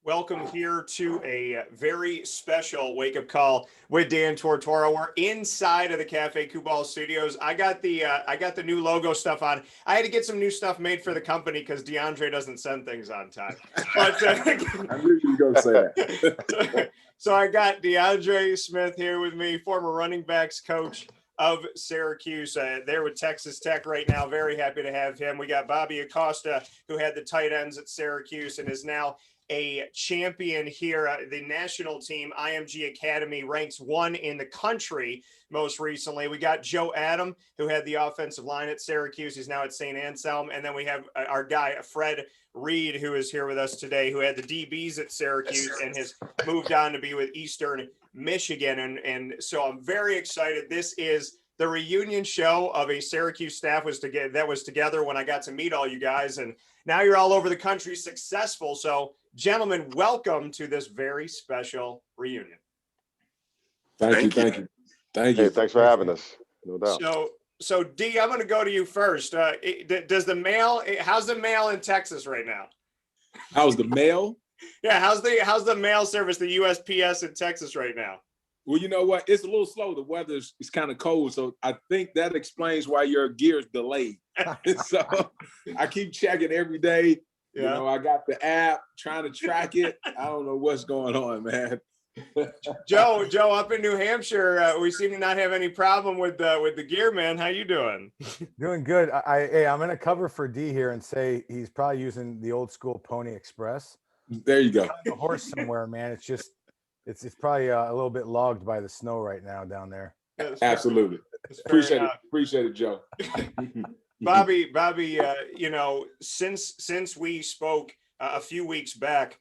Welcome here to a very special wake-up call with Dan Tortora. We're inside of the Cafe Kubal Studios. I got the new logo stuff on. I had to get some new stuff made for the company because DeAndre doesn't send things on time. But I knew you were going to say that. So I got DeAndre Smith here with me, former running backs coach of Syracuse. There with Texas Tech right now. Very happy to have him. We got Bobby Acosta, who had the tight ends at Syracuse and is now a champion here. The national team, IMG Academy, ranks 1 in the country most recently. We got Joe Adam, who had the offensive line at Syracuse. He's now at St. Anselm. And then we have our guy, Fred Reed, who is here with us today, who had the DBs at Syracuse and has moved on to be with Eastern Michigan. And so I'm very excited. This is the reunion show of a Syracuse staff that was together when I got to meet all you guys. And now you're all over the country successful. So gentlemen, welcome to this very special reunion. Thank you. Hey, thanks for having us. No doubt. So D, I'm going to go to you first. How's the mail in Texas right now? How's the mail? Yeah, how's the mail service, the USPS in Texas right now? Well, you know what? It's a little slow. The weather is kind of cold, so I think that explains why your gear is delayed. So I keep checking every day. Yeah. You know, I got the app trying to track it. I don't know what's going on, man. Joe, up in New Hampshire, we seem to not have any problem with the gear, man. How you doing? Doing good. I'm going to cover for D here and say he's probably using the old school Pony Express. There you go. A horse somewhere, man. It's just it's probably a little bit logged by the snow right now down there. Absolutely. Appreciate it, Joe. Bobby, you know, since we spoke a few weeks back,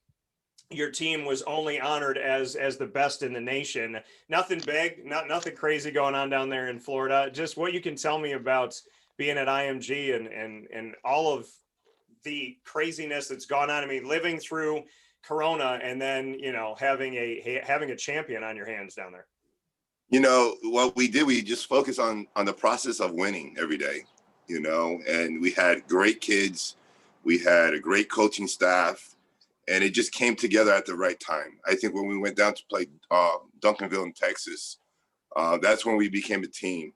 your team was only honored as the best in the nation. Nothing big, nothing crazy going on down there in Florida. Just what you can tell me about being at IMG and all of the craziness that's gone on. I mean, living through Corona and then, you know, having a champion on your hands down there. You know, what we did, we just focused on the process of winning every day, you know, and we had great kids. We had a great coaching staff, and it just came together at the right time. I think when we went down to play Duncanville in Texas, that's when we became a team.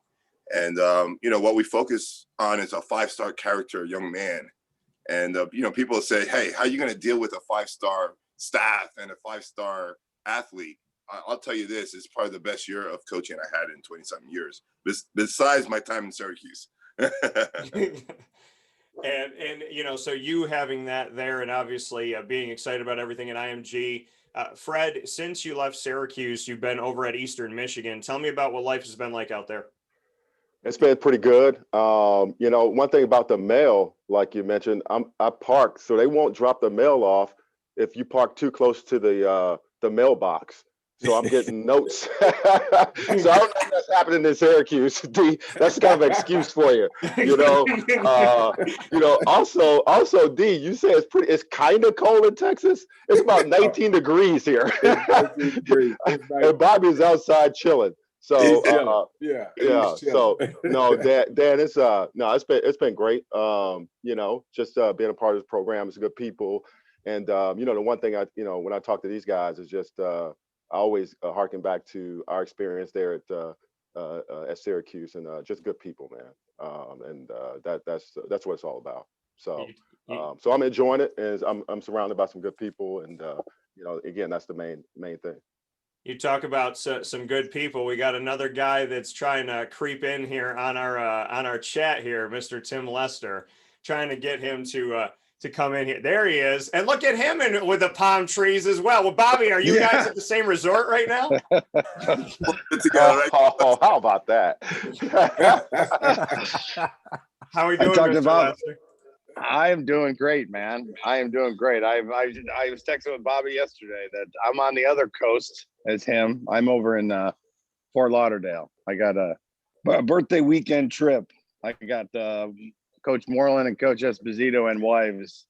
And, you know, what we focus on is a 5-star character, young man. And, you know, people say, hey, how are you going to deal with a 5-star staff and a 5-star athlete? I'll tell you this, it's probably the best year of coaching I had in 20-something years, besides my time in Syracuse. And you know, so you having that there and obviously being excited about everything at IMG. Fred, since you left Syracuse, you've been over at Eastern Michigan. Tell me about what life has been like out there. It's been pretty good. You know, one thing about the mail, like you mentioned, I park, so they won't drop the mail off if you park too close to the mailbox. So I'm getting notes. So I don't know if that's happening in Syracuse. D, that's kind of an excuse for you. You know, also D, you say it's kind of cold in Texas. It's about 19 degrees here. And Bobby's outside chilling. So So no, Dan, it's been great. You know, just being a part of this program. It's good people, and you know, the one thing when I talk to these guys is just I always harken back to our experience there at Syracuse, and just good people, man. And that's what it's all about. So so I'm enjoying it, and I'm surrounded by some good people, and you know, again, that's the main thing. You talk about some good people. We got another guy that's trying to creep in here on our chat here, Mr. Tim Lester, trying to get him to come in here. There he is. And look at him with the palm trees as well. Well, Bobby, are you guys at the same resort right now? How about that? How are we doing, Mr. Lester? I am doing great, man. I am doing great. I was texting with Bobby yesterday that I'm on the other coast as him. I'm over in Fort Lauderdale. I got a birthday weekend trip. I got Coach Moreland and Coach Esposito and wives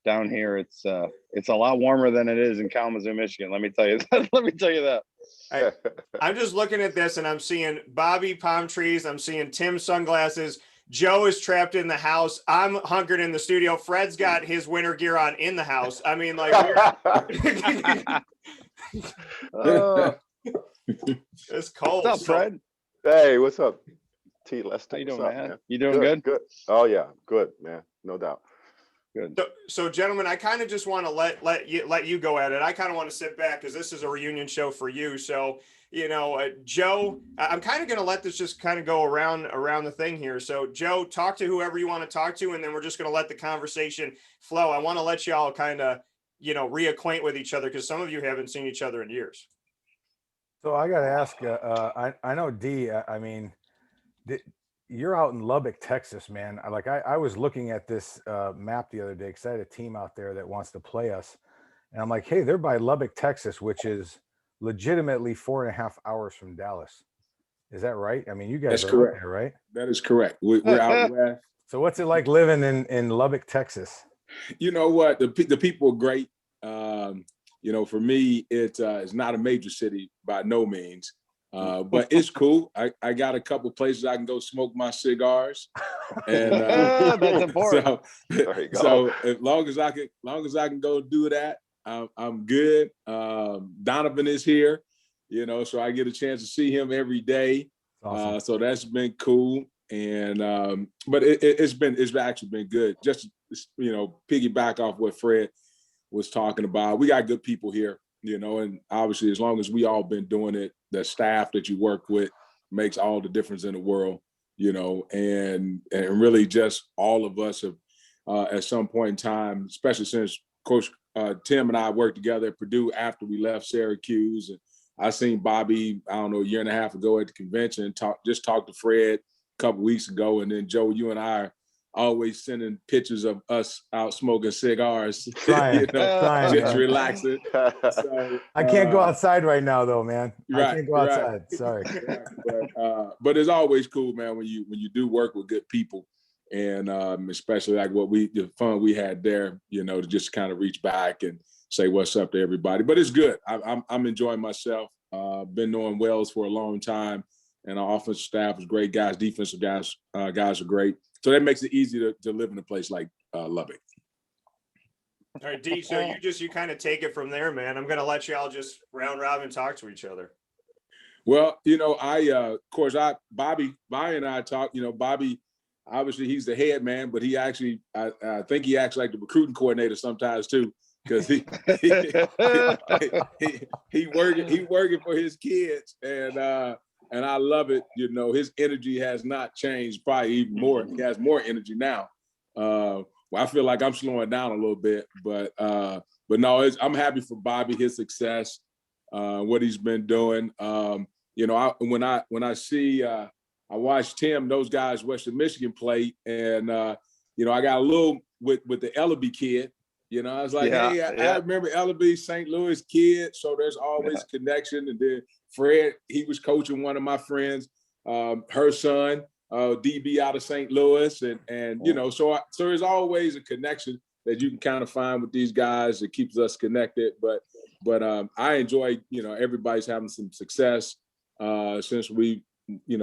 down here. It's a lot warmer than it is in Kalamazoo, Michigan. Let me tell you that. Let me tell you that. I'm just looking at this and I'm seeing Bobby palm trees. I'm seeing Tim sunglasses. Joe is trapped in the house. I'm hunkered in the studio. Fred's got his winter gear on in the house. I mean, like, it's cold. What's up, Fred? Hey, what's up, T. Lester? How you What's doing, up, man? You doing good? Good. Oh yeah, good, man. No doubt. Good. So, gentlemen, I kind of just want to let you go at it. I kind of want to sit back because this is a reunion show for you. So, Joe, I'm kind of going to let this just kind of go around the thing here. So, Joe, talk to whoever you want to talk to, and then we're just going to let the conversation flow. I want to let y'all kind of, reacquaint with each other because some of you haven't seen each other in years. So I got to ask, I know D, I mean, you're out in Lubbock, Texas, man. I was looking at this map the other day because I had a team out there that wants to play us. And I'm like, hey, they're by Lubbock, Texas, which is legitimately 4.5 hours from Dallas. Is that right? I mean, you guys That's are correct. out there, right? That is correct. We're out west. So what's it like living in Lubbock, Texas? You know what? The people are great. For me, it's not a major city by no means. But it's cool. I got a couple places I can go smoke my cigars, and that's important. There you go. So as long as I can go do that, I'm good. Donovan is here, so I get a chance to see him every day. Awesome. So that's been cool, and but it's actually been good. Just piggyback off what Fred was talking about. We got good people here, and obviously as long as we all been doing it, the staff that you work with makes all the difference in the world, and really just all of us have at some point in time, especially since Coach Tim and I worked together at Purdue after we left Syracuse. And I seen Bobby, I don't know, a year and a half ago at the convention and talked to Fred a couple weeks ago. And then Joe, you and I are always sending pictures of us out smoking cigars, Trying, just man. relaxing. So, I can't go outside right now, though, man. Right, I can't go outside. Sorry. But it's always cool, man, when you do work with good people, and especially like the fun we had there, to just kind of reach back and say what's up to everybody. But it's good. I'm enjoying myself. Been knowing Wells for a long time, and our offensive staff is great guys. Defensive guys are great. So that makes it easy to live in a place like Lubbock. All right, D. So you kind of take it from there, man. I'm going to let y'all just round robin talk to each other. Well, Bobby and I talk. Bobby, obviously he's the head man, but he actually, I think he acts like the recruiting coordinator sometimes too, because he working for his kids, and I love it. His energy has not changed. Probably even more. He has more energy now. I feel like I'm slowing down a little bit, but no, I'm happy for Bobby, his success, what he's been doing. When I see, I watched Tim, those guys, Western Michigan play, and I got a little with the Ellaby kid. I was like, I remember Ellaby, St. Louis kid, so there's always a connection. And then Fred, he was coaching one of my friends, her son, DB out of St. Louis, and so there's always a connection that you can kind of find with these guys that keeps us connected. But I enjoy, everybody's having some success since we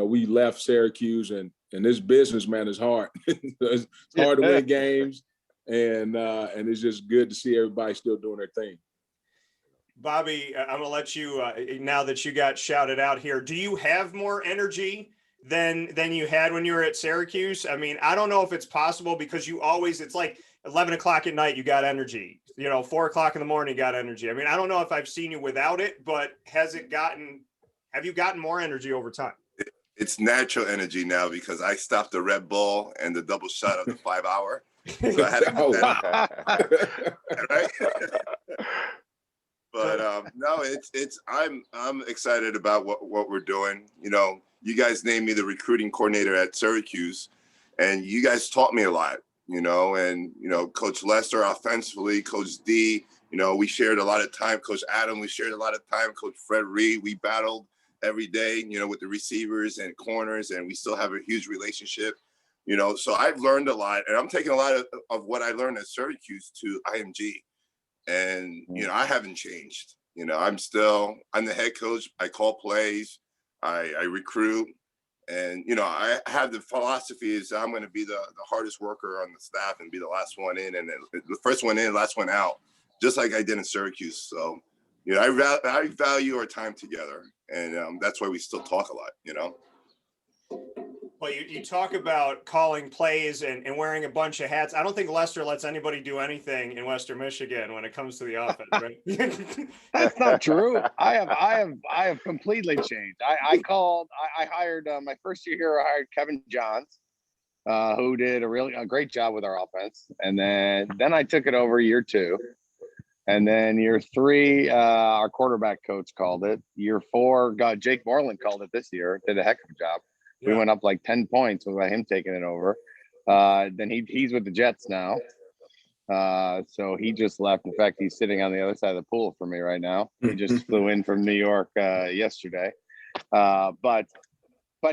left Syracuse, and this business, man, is hard. It's hard to win games. And it's just good to see everybody still doing their thing. Bobby, I'm gonna let you now that you got shouted out here. Do you have more energy than you had when you were at Syracuse? I mean, I don't know if it's possible because it's like 11 o'clock at night, you got energy. 4 o'clock in the morning, you got energy. I mean, I don't know if I've seen you without it, but have you gotten more energy over time? It's natural energy now because I stopped the Red Bull and the double shot of the 5 hour. So I had to cut that right? But no, I'm excited about what we're doing. You guys named me the recruiting coordinator at Syracuse, and you guys taught me a lot. And Coach Lester offensively, Coach D. We shared a lot of time. Coach Adam, we shared a lot of time. Coach Fred Reed, we battled every day. With the receivers and corners, and we still have a huge relationship. So I've learned a lot, and I'm taking a lot of what I learned at Syracuse to IMG. And, I haven't changed. I'm the head coach. I call plays. I recruit. And, you know, I have the philosophy is I'm going to be the hardest worker on the staff and be the last one in and the first one in, last one out, just like I did in Syracuse. So, you know, I value our time together, and that's why we still talk a lot, you know. Well, you talk about calling plays and wearing a bunch of hats. I don't think Lester lets anybody do anything in Western Michigan when it comes to the offense, right? That's not true. I have completely changed. I hired my first year here. I hired Kevin Johns, who did a great job with our offense, and then I took it over year 2, and then year 3, our quarterback coach called it. Year 4, Jake Moreland called it this year. Did a heck of a job. We went up like 10 points without him taking it over. Then he's with the Jets now. So he just left. In fact, he's sitting on the other side of the pool for me right now. He just flew in from New York yesterday. But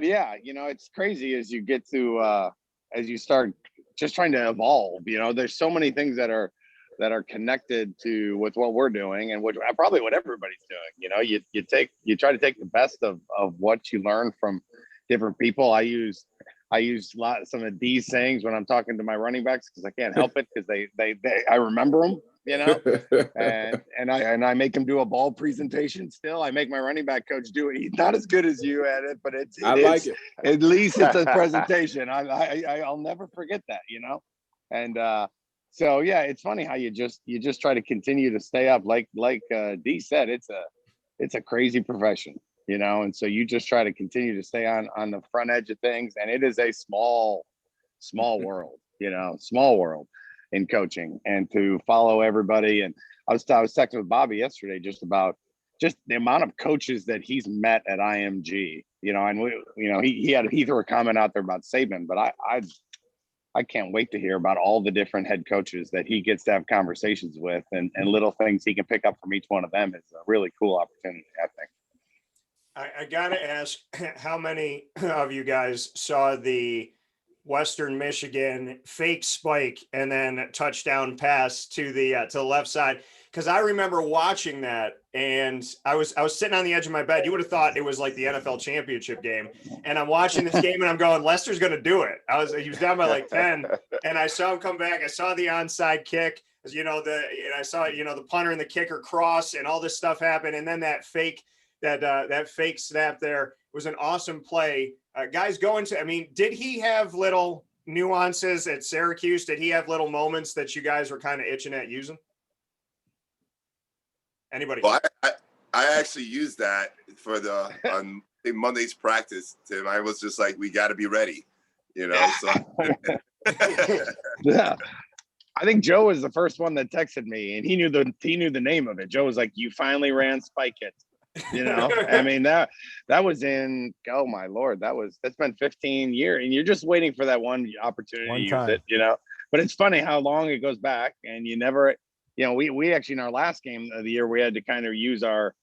yeah, you know, it's crazy as you get to as you start just trying to evolve. You know, there's so many things that are connected to with what we're doing and probably what everybody's doing. You know, you try to take the best of what you learn from different people. I use some of these sayings when I'm talking to my running backs because I can't help it because I remember them, you know, and I make him do a ball presentation. Still, I make my running back coach do it. He's not as good as you at it, but I like it. At least it's a presentation. I'll never forget that, you know, and so yeah, it's funny how you just try to continue to stay up. Like D said, it's a crazy profession. You know, and so you just try to continue to stay on the front edge of things. And it is a small world, you know, small world in coaching and to follow everybody. And I was texting with Bobby yesterday just about just the amount of coaches that he's met at IMG, you know, and he threw a comment out there about Saban, but I can't wait to hear about all the different head coaches that he gets to have conversations with and little things he can pick up from each one of them. Is a really cool opportunity, I think. I got to ask, how many of you guys saw the Western Michigan fake spike and then touchdown pass to the left side? Because I remember watching that, and I was sitting on the edge of my bed. You would have thought it was like the NFL championship game, and I'm watching this game, and I'm going, Lester's going to do it. He was down by like 10, and I saw him come back. I saw the onside kick, you know, I saw, you know, the punter and the kicker cross, and all this stuff happen, and then that fake snap there was an awesome play. Guys going to, I mean, did he have little nuances at Syracuse? Did he have little moments that you guys were kind of itching at using? Anybody? Well, I actually used that for on Monday's practice, Tim. I was just like, we got to be ready, you know? So. Yeah. I think Joe was the first one that texted me, and he knew the name of it. Joe was like, "You finally ran Spike It." You know, I mean, that was in, oh my Lord, that's been 15 years, and you're just waiting for that one opportunity to use it, you know. But it's funny how long it goes back, and you never, you know, we actually in our last game of the year we had to kind of use our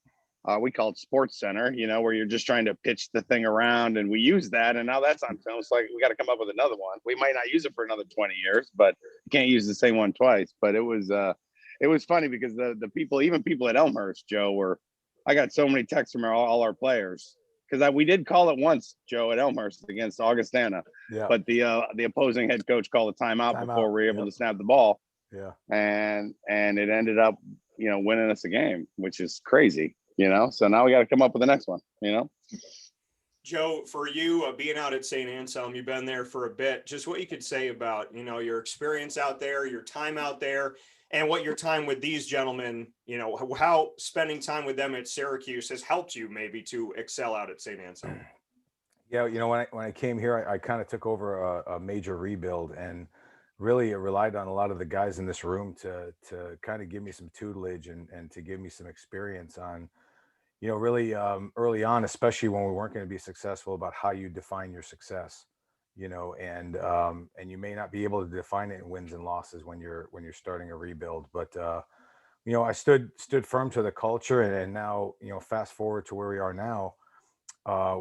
we call it Sports Center, you know, where you're just trying to pitch the thing around, and we use that, and now that's on film. It's like we got to come up with another one. We might not use it for another 20 years, but you can't use the same one twice. But it was funny because the people, even people at Elmhurst, Joe, I got so many texts from all our players because we did call it once, Joe, at Elmhurst against Augustana. Yeah. But the opposing head coach called a timeout before we were able to snap the ball. Yeah. And it ended up, you know, winning us a game, which is crazy, you know. So now we got to come up with the next one, you know. Joe, for you being out at St. Anselm, you've been there for a bit. Just what you could say about, you know, your experience out there, your time out there, and what your time with these gentlemen, you know, how spending time with them at Syracuse has helped you maybe to excel out at St. Anselm. Yeah, you know, when I came here, I kind of took over a major rebuild and really relied on a lot of the guys in this room to kind of give me some tutelage and to give me some experience on, you know, really early on, especially when we weren't going to be successful, about how you define your success, you know, and you may not be able to define it in wins and losses when you're starting a rebuild. But, you know, I stood firm to the culture, and now, you know, fast forward to where we are now,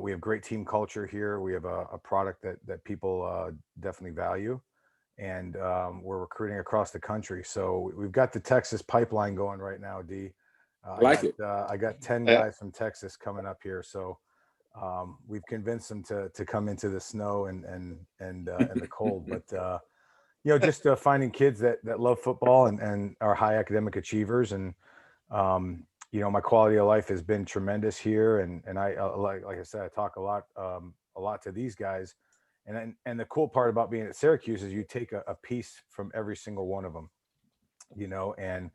we have great team culture here. We have a product that people definitely value, and we're recruiting across the country. So we've got the Texas pipeline going right now, D. I got 10 guys from Texas coming up here. So we've convinced them to come into the snow and the cold. But just finding kids that love football and are high academic achievers, and my quality of life has been tremendous here. And I like I said, I talk a lot to these guys, and the cool part about being at Syracuse is you take a piece from every single one of them, and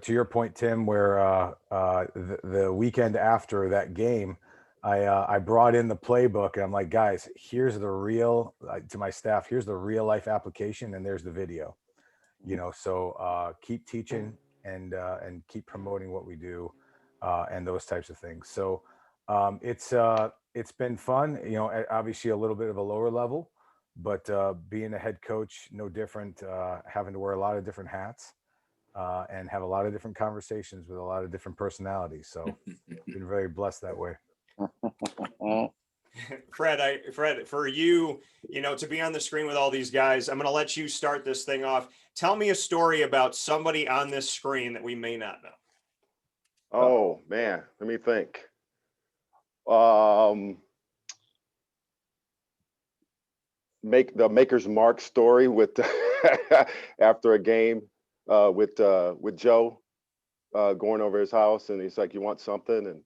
to your point, Tim, where the weekend after that game, I brought in the playbook, and I'm like, guys, here's the real, to my staff, here's the real life application, and there's the video, so keep teaching and keep promoting what we do, and those types of things. So it's been fun, obviously a little bit of a lower level, but being a head coach, no different, having to wear a lot of different hats, and have a lot of different conversations with a lot of different personalities. So been very blessed that way. Fred, for you, to be on the screen with all these guys, I'm going to let you start this thing off. Tell me a story about somebody on this screen that we may not know. Oh man, let me think. Make the Maker's Mark story with after a game with Joe going over his house, and he's like, "You want something?" And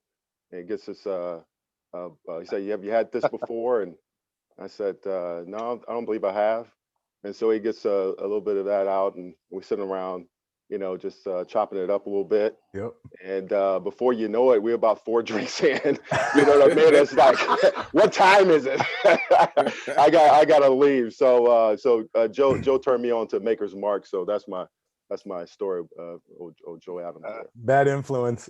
he gets this. He said, "Have you had this before?" And I said, "No, I don't believe I have." And so he gets a little bit of that out, and we're sitting around, just chopping it up a little bit. Yep. And before you know it, we're about 4 drinks in. You know what I mean? It's like, what time is it? I gotta leave. So Joe turned me on to Maker's Mark. So that's my story. Old Joe Adams. Bad influence.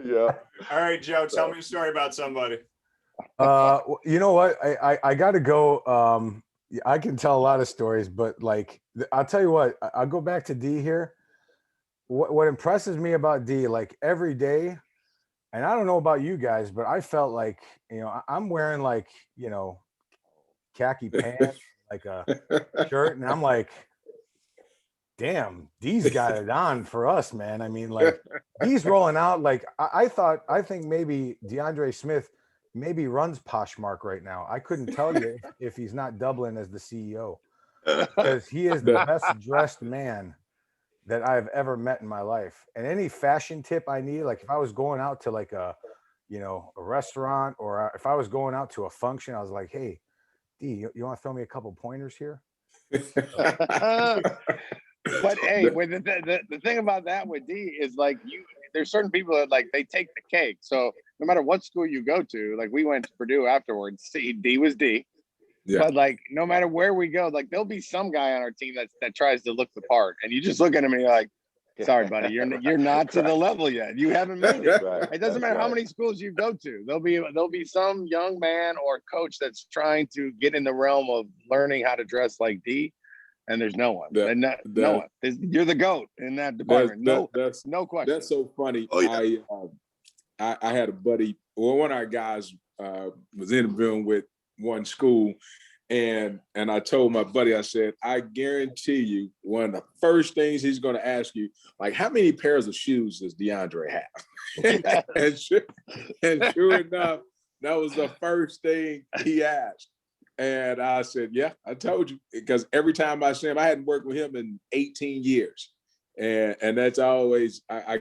Yeah. All right, Joe, tell me a story about somebody. You know what? I got to go. I can tell a lot of stories, but like, I'll tell you what, I'll go back to D here. What impresses me about D, like every day, and I don't know about you guys, but I felt like, I'm wearing like, khaki pants, like a shirt, and I'm like, damn, D's got it on for us, man. I mean, like, D's rolling out. Like, I think maybe DeAndre Smith maybe runs Poshmark right now. I couldn't tell you if he's not doubling as the CEO, because he is the best dressed man that I've ever met in my life. And any fashion tip I need, like if I was going out to like a restaurant, or if I was going out to a function, I was like, hey, D, you want to throw me a couple pointers here? But hey, the thing about that with D is like, there's certain people that like they take the cake. So no matter what school you go to, like we went to Purdue afterwards. D was D. Yeah. But like no matter where we go, like there'll be some guy on our team that tries to look the part, and you just look at him and you're like, sorry, buddy, you're not to the level yet. You haven't made it. Right. It doesn't matter how many schools you go to. There'll be some young man or coach that's trying to get in the realm of learning how to dress like D. And there's no one. No one. You're the GOAT in that department. No question. That's so funny. Oh, yeah. I had a buddy, one of our guys was interviewing with one school, and I told my buddy, I said, I guarantee you one of the first things he's going to ask you, like, how many pairs of shoes does DeAndre have? and sure enough, that was the first thing he asked. And I said, yeah, I told you, because every time I see him, I hadn't worked with him in 18 years. And that's always, I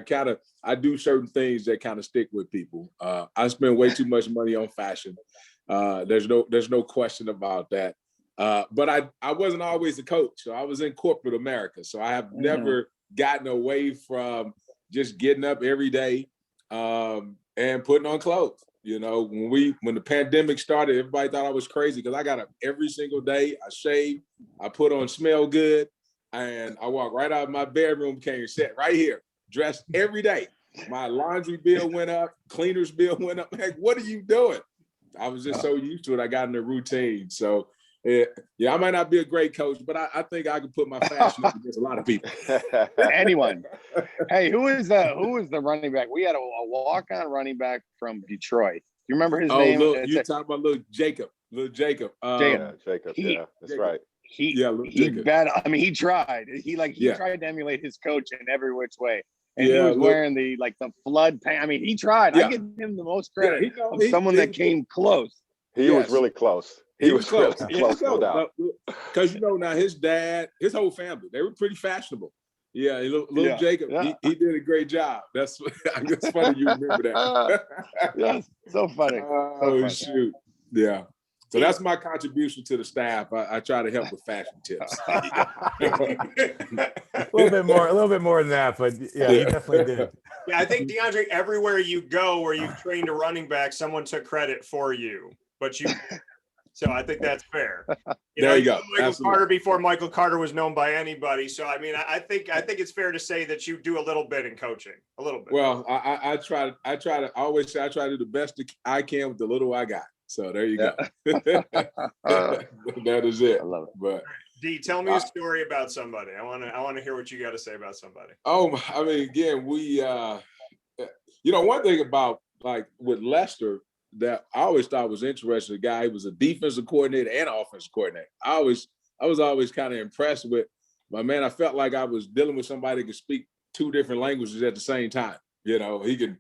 do certain things that kind of stick with people. I spend way too much money on fashion. There's no question about that. But I wasn't always a coach. So I was in corporate America. So I have never gotten away from just getting up every day and putting on clothes. When the pandemic started, everybody thought I was crazy because I got up every single day. I shaved, I put on Smell Good, and I walked right out of my bedroom, came and sat right here, dressed every day. My laundry bill went up, cleaner's bill went up. Like, what are you doing? I was just so used to it. I got in the routine. So, yeah, I might not be a great coach, but I think I can put my fashion up against a lot of people. Anyone. Hey, who is the running back? We had a walk-on running back from Detroit. You remember his name? You're talking about little Jacob. Jacob. Jacob. Yeah, that's right. He tried. He tried to emulate his coach in every which way. and he was wearing the flood pants. I mean, he tried. Yeah. I give him the most credit Yeah, of someone that came close. He was really close. He was close. really close, no doubt. Because now his dad, his whole family, they were pretty fashionable. Yeah, little Jacob, he did a great job. That's funny you remember that. Yes, so funny. Shoot, yeah. So that's my contribution to the staff. I try to help with fashion tips. a little bit more than that, but yeah, you definitely did. Yeah, I think DeAndre, everywhere you go where you've trained a running back, someone took credit for you, so I think that's fair. There you go. Michael Carter before Michael Carter was known by anybody. So I mean, I think it's fair to say that you do a little bit in coaching, a little bit. Well, I try to always say I try to do the best I can with the little I got. So there you go. That is it. I love it. But D, tell me a story about somebody. I want to hear what you got to say about somebody. Oh, I mean, again, we one thing about with Lester that I always thought was interesting, the guy, he was a defensive coordinator and offensive coordinator. I was always kind of impressed with my man. I felt like I was dealing with somebody that could speak two different languages at the same time. He can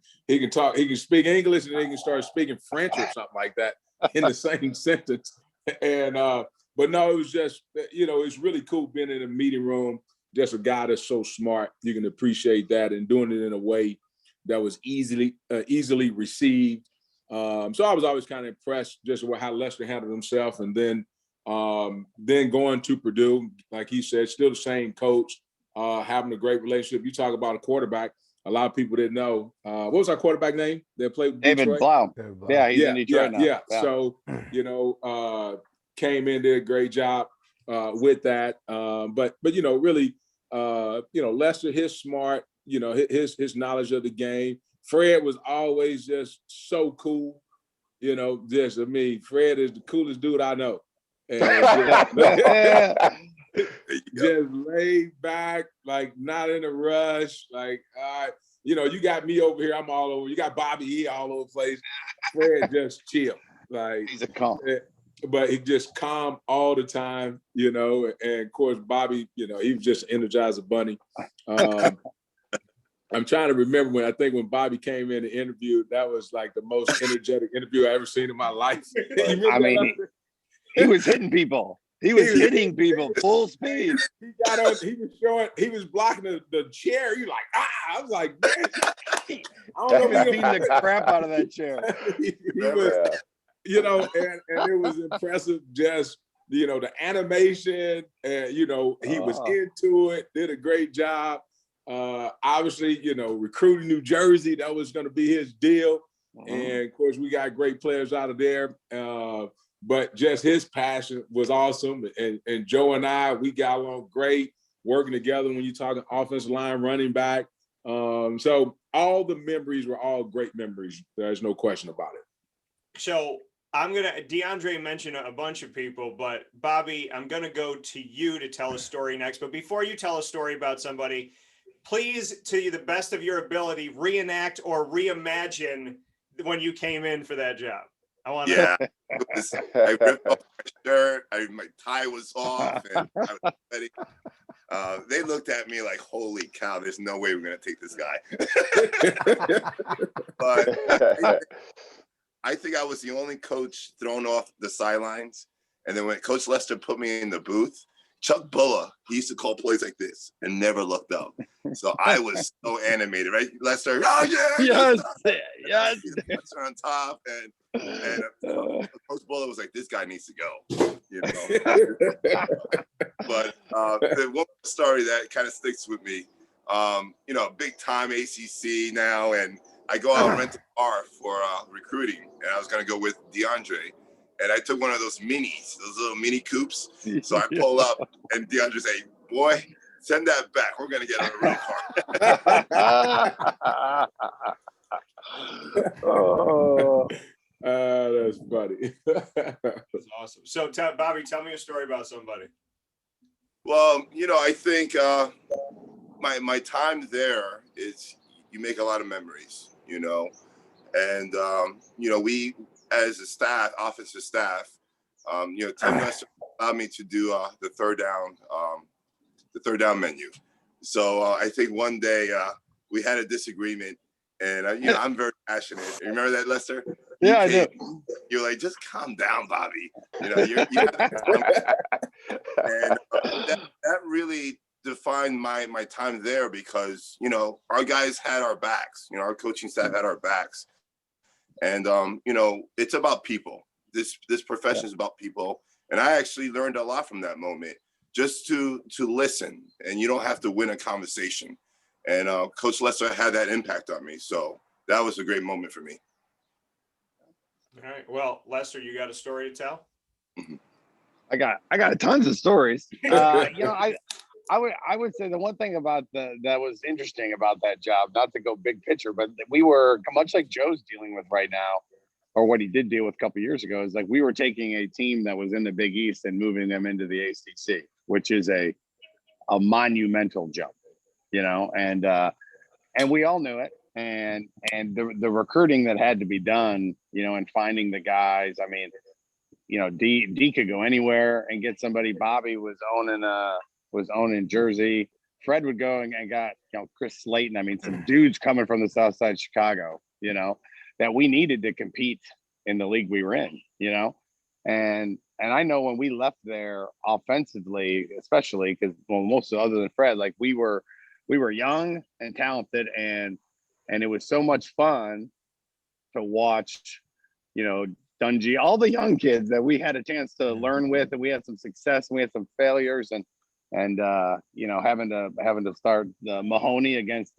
talk, he can speak English and then he can start speaking French or something like that in the same sentence. And but no, it was just, it's really cool being in a meeting room, just a guy that's so smart. You can appreciate that and doing it in a way that was easily received. So I was always kind of impressed just with how Lester handled himself. And then going to Purdue, like he said, still the same coach, having a great relationship. You talk about a quarterback. A lot of people didn't know. What was our quarterback name that played with David Detroit? Blau. Yeah, he's in Detroit now. Yeah. So, came in, did a great job with that. But really, Lester, his smart, his knowledge of the game. Fred was always just so cool. Fred is the coolest dude I know. And just laid back, not in a rush. You got me over here, I'm all over. You got Bobby all over the place. Fred just chill. He's a calm. But he just calm all the time, and of course Bobby, he was just an Energizer bunny. I'm trying to remember when Bobby came in and interviewed, that was the most energetic interview I ever seen in my life. He was hitting people. He was hitting people full speed. He got up, he was blocking the chair. You're like, I was like, man, I don't know. Beating the crap out of that chair. He was, and it was impressive. Just, the animation, and, he was into it, did a great job. Obviously, recruiting New Jersey, that was going to be his deal. And of course, we got great players out of there. But just his passion was awesome. And Joe and I, we got along great, working together when you're talking offensive line, running back. So all the memories were all great memories. There's no question about it. So DeAndre mentioned a bunch of people, but Bobby, I'm going to go to you to tell a story next. But before you tell a story about somebody, please, to the best of your ability, reenact or reimagine when you came in for that job. I want to. I ripped off my shirt. My tie was off, and I was ready. They looked at me like, "Holy cow! There's no way we're gonna take this guy." But I think I was the only coach thrown off the sidelines. And then when Coach Lester put me in the booth, Chuck Bulla, he used to call plays like this and never looked up. So I was so animated, right? Lester, yes. Lester on top, and Coach Bulla was like, "This guy needs to go," But the one story that kind of sticks with me, big time ACC now, and I go out and rent a car for recruiting, and I was going to go with DeAndre. And I took one of those those little mini coupes. So I pull up, and DeAndre say, "Boy, send that back. We're going to get a real car." That's funny. That's awesome. So, Bobby, tell me a story about somebody. Well, I think my time there is you make a lot of memories, and we as a staff, offensive staff, Tim Lester allowed me to do the third down menu. So I think one day we had a disagreement, and I'm very passionate. You remember that, Lester? Yeah, I do. You're like, just calm down, Bobby. You have to calm down. And that really defined my time there, because our guys had our backs. Our coaching staff had our backs, and it's about people. This profession is about people, and I actually learned a lot from that moment. Just to listen, and you don't have to win a conversation. And Coach Lester had that impact on me, so that was a great moment for me. All right. Well, Lester, you got a story to tell? I got tons of stories. I would say the one thing about that was interesting about that job, not to go big picture, but we were much like Joe's dealing with right now, or what he did deal with a couple of years ago, is like we were taking a team that was in the Big East and moving them into the ACC, which is a monumental jump, and we all knew it. And the recruiting that had to be done, and finding the guys. I mean, D could go anywhere and get somebody. Bobby was owning Jersey. Fred would go and got Chris Slayton. I mean, some dudes coming from the South Side of Chicago, that we needed to compete in the league we were in, and I know when we left there offensively, especially because most of other than Fred, like we were young and talented, and it was so much fun to watch, Dungy, all the young kids that we had a chance to learn with, and we had some success and we had some failures, and having to start Mahoney against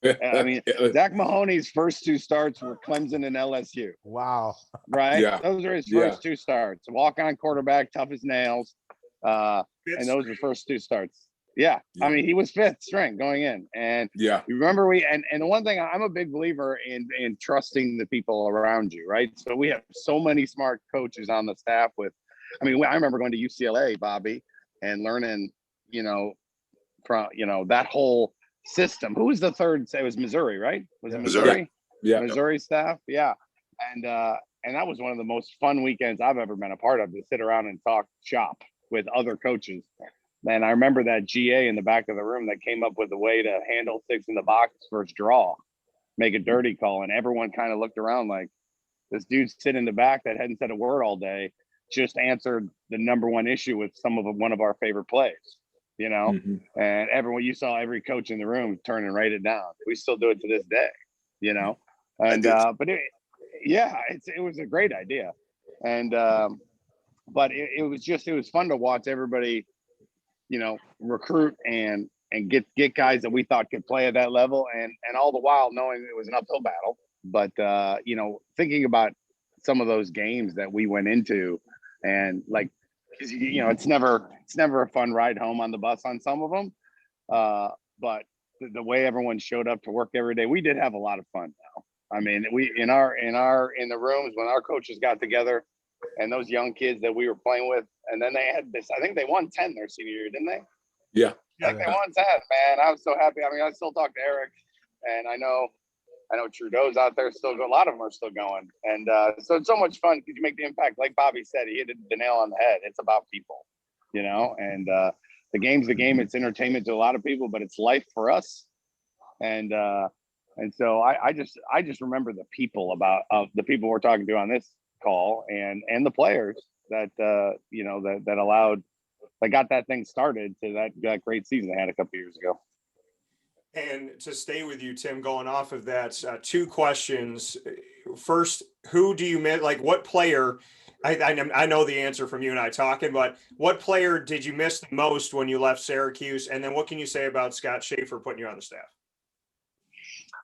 Zach Mahoney's first two starts were Clemson and LSU. Wow. Right? Yeah. Those are his first two starts. Walk-on quarterback, tough as nails. And those were first two starts. Yeah. I mean, he was fifth string going in. And you remember and the one thing, I'm a big believer in trusting the people around you, right? So we have so many smart coaches on the staff I remember going to UCLA, Bobby, and learning, from, that whole system. Who was the third? It was Missouri, right? Was it Missouri? Yeah. Missouri staff. Yeah. And that was one of the most fun weekends I've ever been a part of, to sit around and talk shop with other coaches. And I remember that GA in the back of the room that came up with a way to handle 6 in the box first draw, make a dirty call. And everyone kind of looked around like, this dude sitting in the back that hadn't said a word all day just answered the number one issue with one of our favorite plays, and you saw every coach in the room turn and write it down. We still do it to this day, and but it was a great idea. And but it was fun to watch everybody, recruit and get guys that we thought could play at that level, and all the while knowing it was an uphill battle. But thinking about some of those games that we went into, and like, it's never a fun ride home on the bus on some of them, but the way everyone showed up to work every day, we did have a lot of fun. Now, I mean, we in the rooms when our coaches got together, and those young kids that we were playing with, and then they had this. I think they won 10 their senior year, didn't they? Yeah. I think they won 10. Man, I was so happy. I mean, I still talk to Eric, and I know Trudeau's out there still. A lot of them are still going, and so it's so much fun because you make the impact. Like Bobby said, he hit the nail on the head. It's about people, and the game's the game. It's entertainment to a lot of people, but it's life for us. And so I just remember the people the people we're talking to on this call, and the players that that allowed, that got that thing started to that great season they had a couple years ago. And to stay with you, Tim, going off of that, 2 questions. First, who do you miss? Like, what player? I know the answer from you and I talking, but what player did you miss the most when you left Syracuse? And then what can you say about Scott Shafer putting you on the staff?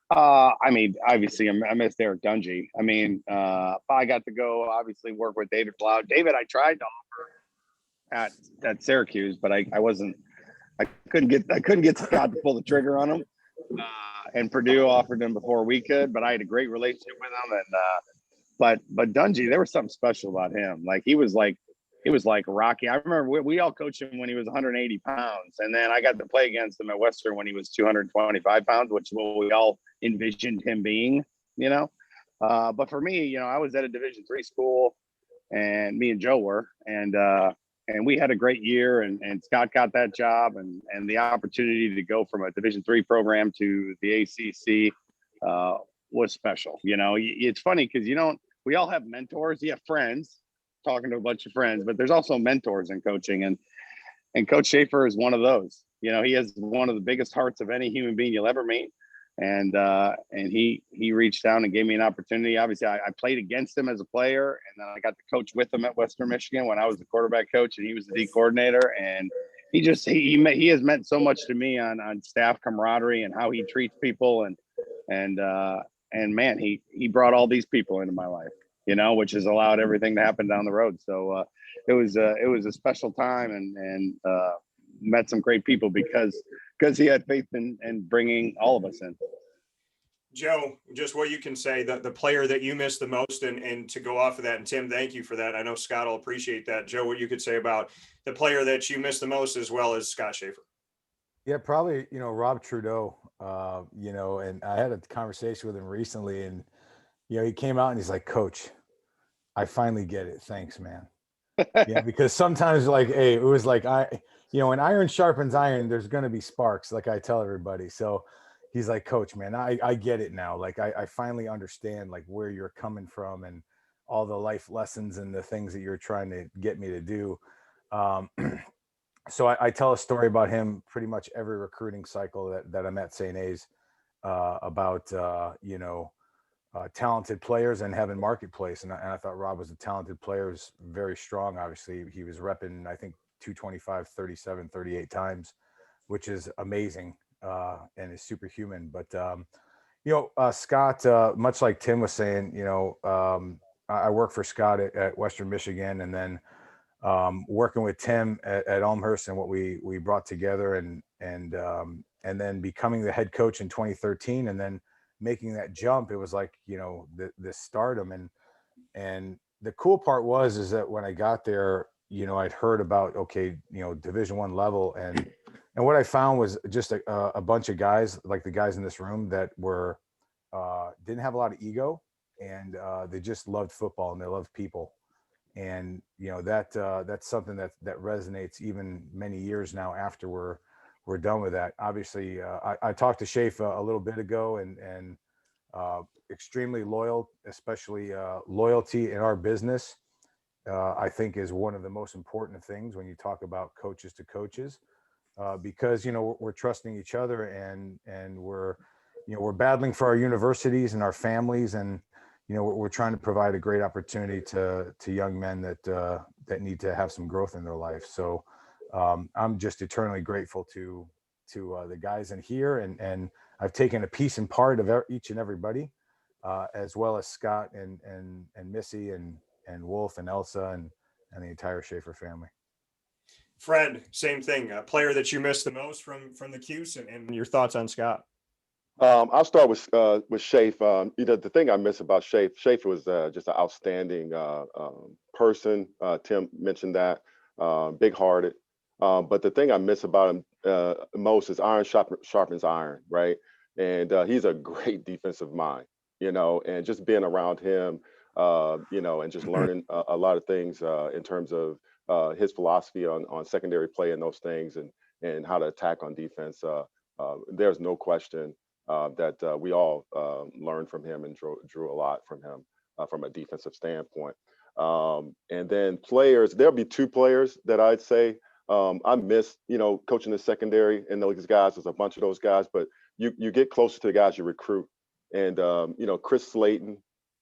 I mean, obviously, I missed Eric Dungy. I mean, I got to go obviously work with David Blau. David, I tried to offer at Syracuse, but I couldn't get Scott to pull the trigger on him. And Purdue offered him before we could, but I had a great relationship with him. And but Dungy, there was something special about him. Like he was like Rocky. I remember we all coached him when he was 180 pounds, and then I got to play against him at Western when he was 225 pounds, which is what we all envisioned him being. But for me, I was at a Division III school, and me and Joe were, and and we had a great year, and Scott got that job, and the opportunity to go from a Division III program to the ACC was special. You know, it's funny because we all have mentors. You have friends, talking to a bunch of friends, but there's also mentors in coaching, and Coach Shafer is one of those. You know, he has one of the biggest hearts of any human being you'll ever meet. And he reached down and gave me an opportunity. Obviously, I played against him as a player, and then I got to coach with him at Western Michigan when I was the quarterback coach and he was the D coordinator. And he has meant so much to me on staff camaraderie and how he treats people. And man, he brought all these people into my life, you know, which has allowed everything to happen down the road. So it was a special time, and met some great people because he had faith in bringing all of us in. Joe, just what you can say, the player that you miss the most, and to go off of that, and Tim, thank you for that. I know Scott will appreciate that. Joe, what you could say about the player that you miss the most, as well as Scott Shafer. Yeah, probably, Rob Trudeau, and I had a conversation with him recently, and, he came out and he's like, Coach, I finally get it. Thanks, man. Yeah, because sometimes hey, it was like, when iron sharpens iron, there's going to be sparks, like I tell everybody. So he's like, Coach, man, I get it now. Like, I finally understand like where you're coming from and all the life lessons and the things that you're trying to get me to do. So I tell a story about him pretty much every recruiting cycle that I'm at St. A's, about, talented players and having marketplace. And I thought Rob was a talented player, was very strong. Obviously he was repping, I think, 225, 37, 38 times, which is amazing, and is superhuman. But, Scott, much like Tim was saying, I work for Scott at Western Michigan, and then working with Tim at Elmhurst, and what we brought together, and then becoming the head coach in 2013, and then making that jump, it was like, the stardom. And the cool part is that when I got there, I'd heard about, Division I level. And what I found was just a bunch of guys, like the guys in this room, that were, didn't have a lot of ego, and they just loved football and they loved people. And, that's something that resonates even many years now after we're done with that. Obviously, I talked to Shafa a little bit ago, and extremely loyal, especially loyalty in our business, I think is one of the most important things when you talk about coaches to coaches, because, we're trusting each other, and we're battling for our universities and our families. And, we're trying to provide a great opportunity to young men that need to have some growth in their life. So I'm just eternally grateful to the guys in here, and I've taken a piece and part of each and everybody, as well as Scott and Missy and Wolf and Elsa and the entire Shafer family. Fred, same thing. A player that you missed the most from the Cuse, and your thoughts on Scott. I'll start with Shafe. The thing I miss about Shafe was just an outstanding person. Tim mentioned that, big-hearted. But the thing I miss about him most is iron sharpens iron, right? And he's a great defensive mind, and just being around him, and just learning a lot of things in terms of his philosophy on secondary play and those things, and how to attack on defense. There's no question that we all learned from him and drew a lot from him from a defensive standpoint. And then players, there'll be two players that I'd say I miss, coaching the secondary, and those guys. There's a bunch of those guys, but you get closer to the guys you recruit. And, Chris Slayton,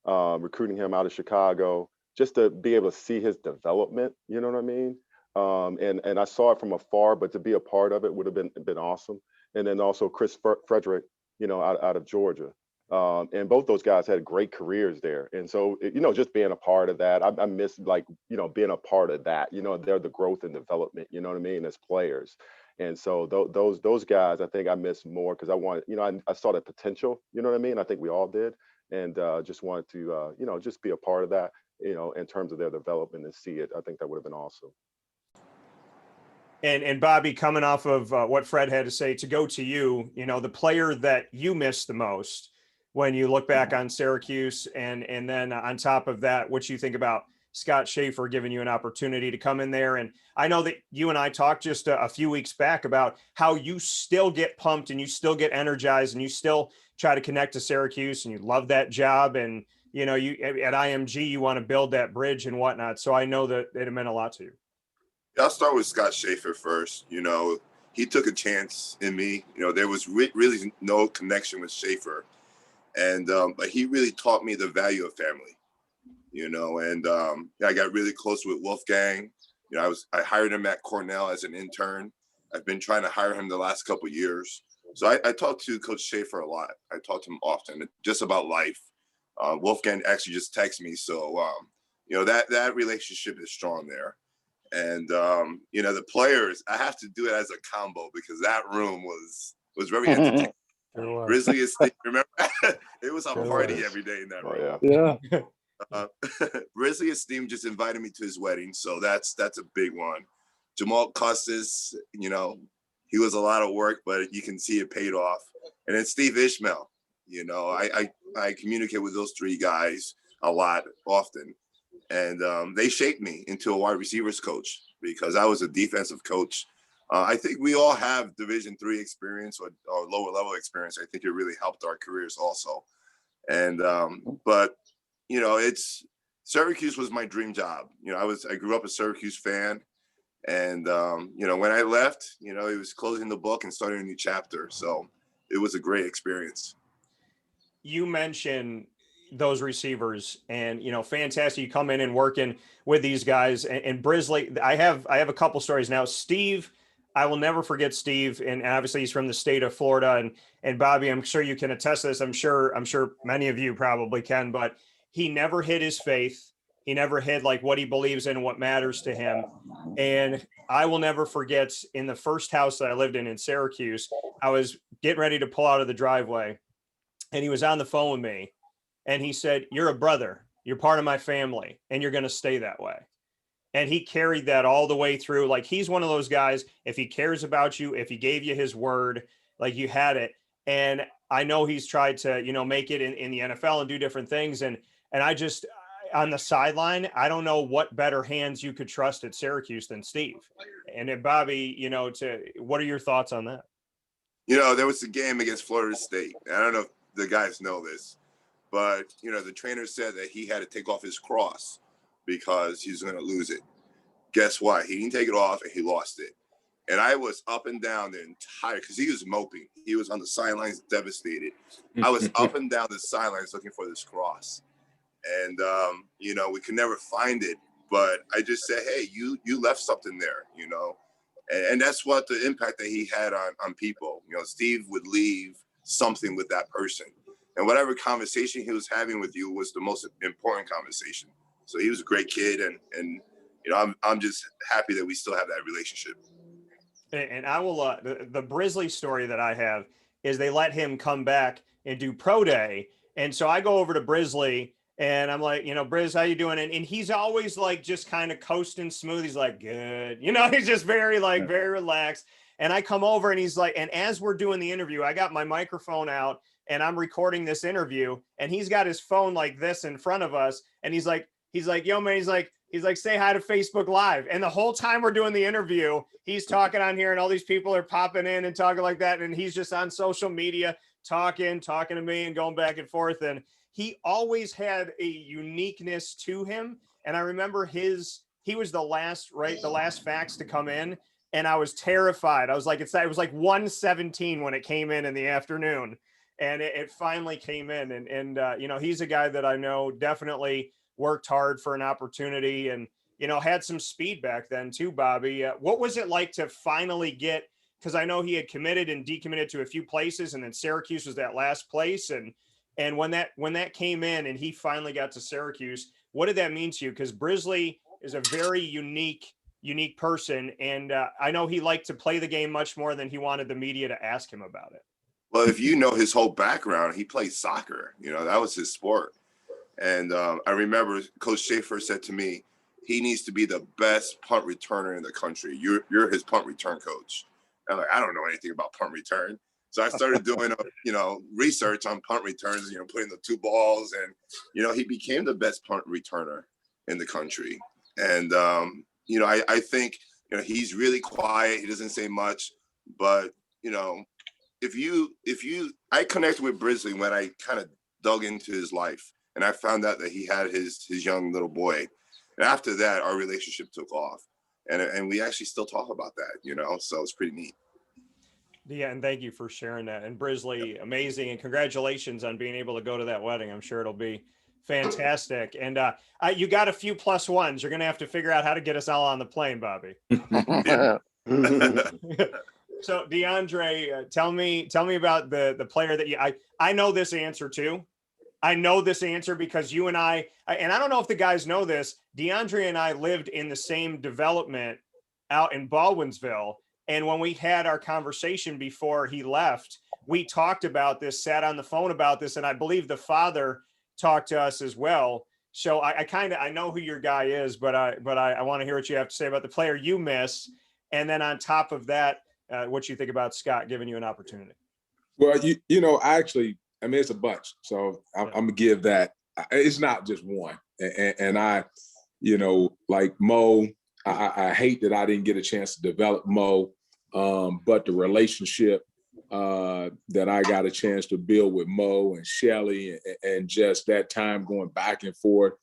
recruiting him out of Chicago, just to be able to see his development, you know what I mean? And I saw it from afar, but to be a part of it would have been awesome. And then also Chris Frederick, out of Georgia. And both those guys had great careers there. And so, just being a part of that, I miss being a part of that, they're the growth and development, you know what I mean, as players. And so those guys, I think I miss more, because I wanted, I saw the potential, you know what I mean? I think we all did. And just wanted to, just be a part of that, in terms of their development and see it. I think that would have been awesome. And Bobby, coming off of what Fred had to say, to go to you, the player that you miss the most when you look back on Syracuse, and then on top of that, what you think about Scott Shafer giving you an opportunity to come in there. And I know that you and I talked just a few weeks back about how you still get pumped and you still get energized and you still try to connect to Syracuse and you love that job. And, you know, you at IMG, you want to build that bridge and whatnot. So I know that it meant a lot to you. I'll start with Scott Shafer first. You know, he took a chance in me. You know, there was really no connection with Shafer. And but he really taught me the value of family, you know, and I got really close with Wolfgang. You know, I hired him at Cornell as an intern. I've been trying to hire him the last couple of years. So I talked to Coach Shafer a lot. I talked to him often, just about life. Wolfgang actually just texted me. So, you know, that relationship is strong there. And, you know, the players, I have to do it as a combo because that room was very entertaining. Grizzly and Steve, remember? It was a party every day in that room. Yeah. Grizzly and Steve just invited me to his wedding. So that's a big one. Jamal Custis, you know, he was a lot of work, but you can see it paid off. And then Steve Ishmael, you know, I communicate with those three guys a lot, often. And they shaped me into a wide receivers coach because I was a defensive coach. I think we all have Division III experience or lower level experience. I think it really helped our careers also. And but you know, Syracuse was my dream job. You know, I grew up a Syracuse fan, and you know, when I left, you know, it was closing the book and starting a new chapter. So it was a great experience. You mentioned those receivers and, you know, fantastic. You come in and working with these guys and Brisley. I have a couple stories now. Steve, I will never forget Steve. And obviously he's from the state of Florida and Bobby, I'm sure you can attest to this. I'm sure many of you probably can, but he never hid his faith. He never hid like what he believes in and what matters to him. And I will never forget in the first house that I lived in Syracuse, I was getting ready to pull out of the driveway and he was on the phone with me. And he said, "You're a brother. You're part of my family, and you're going to stay that way." And he carried that all the way through. Like, he's one of those guys, if he cares about you, if he gave you his word, like, you had it. And I know he's tried to, you know, make it in the NFL and do different things. And I just, on the sideline, I don't know what better hands you could trust at Syracuse than Steve. And then Bobby, you know, what are your thoughts on that? You know, there was a game against Florida State. I don't know if the guys know this, but, you know, the trainer said that he had to take off his cross because he's going to lose it. Guess what? He didn't take it off and he lost it. And I was up and down the entire, because he was moping. He was on the sidelines devastated. I was up and down the sidelines looking for this cross. And, you know, we could never find it. But I just said, hey, you left something there, you know. And that's what the impact that he had on people. You know, Steve would leave something with that person. And whatever conversation he was having with you was the most important conversation. So he was a great kid, and you know, I'm just happy that we still have that relationship. And I will the Brisley story that I have is they let him come back and do pro day, and so I go over to Brisley and I'm like, you know, Briz, how you doing? And he's always like just kind of coasting smooth. He's like, good, you know, he's just very relaxed. And I come over and he's like, and as we're doing the interview, I got my microphone out and I'm recording this interview and he's got his phone like this in front of us. And he's like, yo, man, he's like, say hi to Facebook Live. And the whole time we're doing the interview, he's talking on here and all these people are popping in and talking like that. And he's just on social media, talking to me and going back and forth. And he always had a uniqueness to him. And I remember he was the last fax to come in. And I was terrified. I was like, it was like 1:17 when it came in the afternoon. And it finally came in. And you know, he's a guy that I know definitely worked hard for an opportunity and, you know, had some speed back then too, Bobby. What was it like to finally get, because I know he had committed and decommitted to a few places and then Syracuse was that last place. And when that came in and he finally got to Syracuse, what did that mean to you? Because Brisley is a very unique person. And I know he liked to play the game much more than he wanted the media to ask him about it. Well, if you know his whole background, he played soccer. You know, that was his sport. And I remember Coach Shafer said to me, he needs to be the best punt returner in the country. You're his punt return coach. I'm like, I don't know anything about punt return. So I started doing, you know, research on punt returns, you know, putting the two balls and, you know, he became the best punt returner. in the country. And, you know, I think, you know, he's really quiet. He doesn't say much, but, you know, I connected with Brisley when I kind of dug into his life, and I found out that he had his young little boy. And after that, our relationship took off, and we actually still talk about that, you know, so it's pretty neat. Yeah, and thank you for sharing that. And Brisley, amazing, and congratulations on being able to go to that wedding. I'm sure it'll be fantastic. And you got a few plus ones. You're going to have to figure out how to get us all on the plane, Bobby. So DeAndre, tell me about the player that I know this answer too. I know this answer because you and I don't know if the guys know this, DeAndre and I lived in the same development out in Baldwinsville. And when we had our conversation before he left, we talked about this, sat on the phone about this, and I believe the father talked to us as well. So I know who your guy is, but I want to hear what you have to say about the player you miss. And then on top of that, what you think about Scott giving you an opportunity. Well, you know, I mean, it's a bunch. So I'm going to give that. It's not just one. And I, you know, like Mo, I hate that I didn't get a chance to develop Mo, but the relationship that I got a chance to build with Mo and Shelly and just that time going back and forth,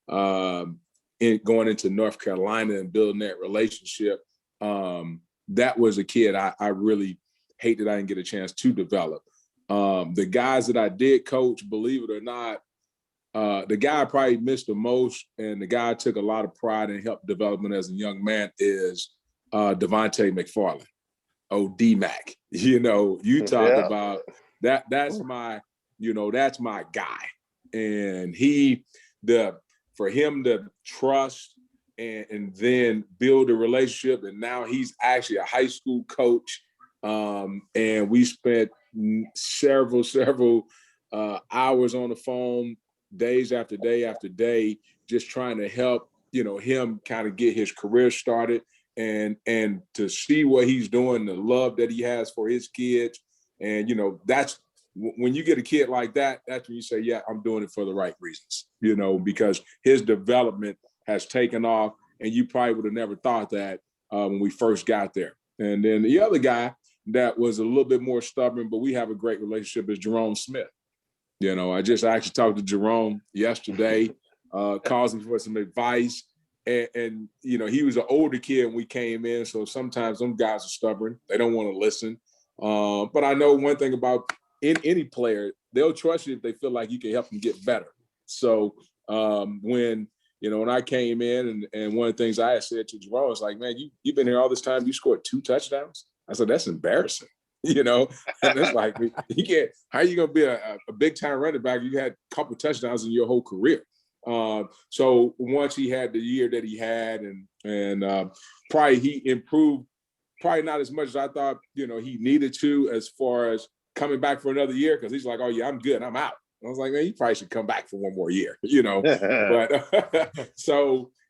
going into North Carolina and building that relationship, that was a kid I really hate that I didn't get a chance to develop. The guys that I did coach, believe it or not, the guy I probably missed the most and the guy I took a lot of pride in help development as a young man is Devontae McFarland, D-Mac. You know, you talk about that's my guy. And for him to trust and then build a relationship, and now he's actually a high school coach. And we spent several hours on the phone, days after day after day, just trying to help, you know, him kind of get his career started and to see what he's doing, the love that he has for his kids. And, you know, that's when you get a kid like that, that's when you say, yeah, I'm doing it for the right reasons, you know, because his development has taken off, and you probably would have never thought that when we first got there. And then the other guy that was a little bit more stubborn, but we have a great relationship, is Jerome Smith. You know, I actually talked to Jerome yesterday, called him for some advice. And, you know, he was an older kid when we came in. So sometimes them guys are stubborn. They don't want to listen. But I know one thing about any player, they'll trust you if they feel like you can help them get better. So when I came in and one of the things I had said to Jerome was like, man, you've been here all this time. You scored 2 touchdowns. I said, that's embarrassing, you know? And it's like, you can't, how are you going to be a big time running back? You had a couple touchdowns in your whole career. So once he had the year that he had and probably he improved, probably not as much as I thought, you know, he needed to as far as coming back for another year. Cause he's like, oh yeah, I'm good. I'm out. I was like, man, you probably should come back for one more year, you know? But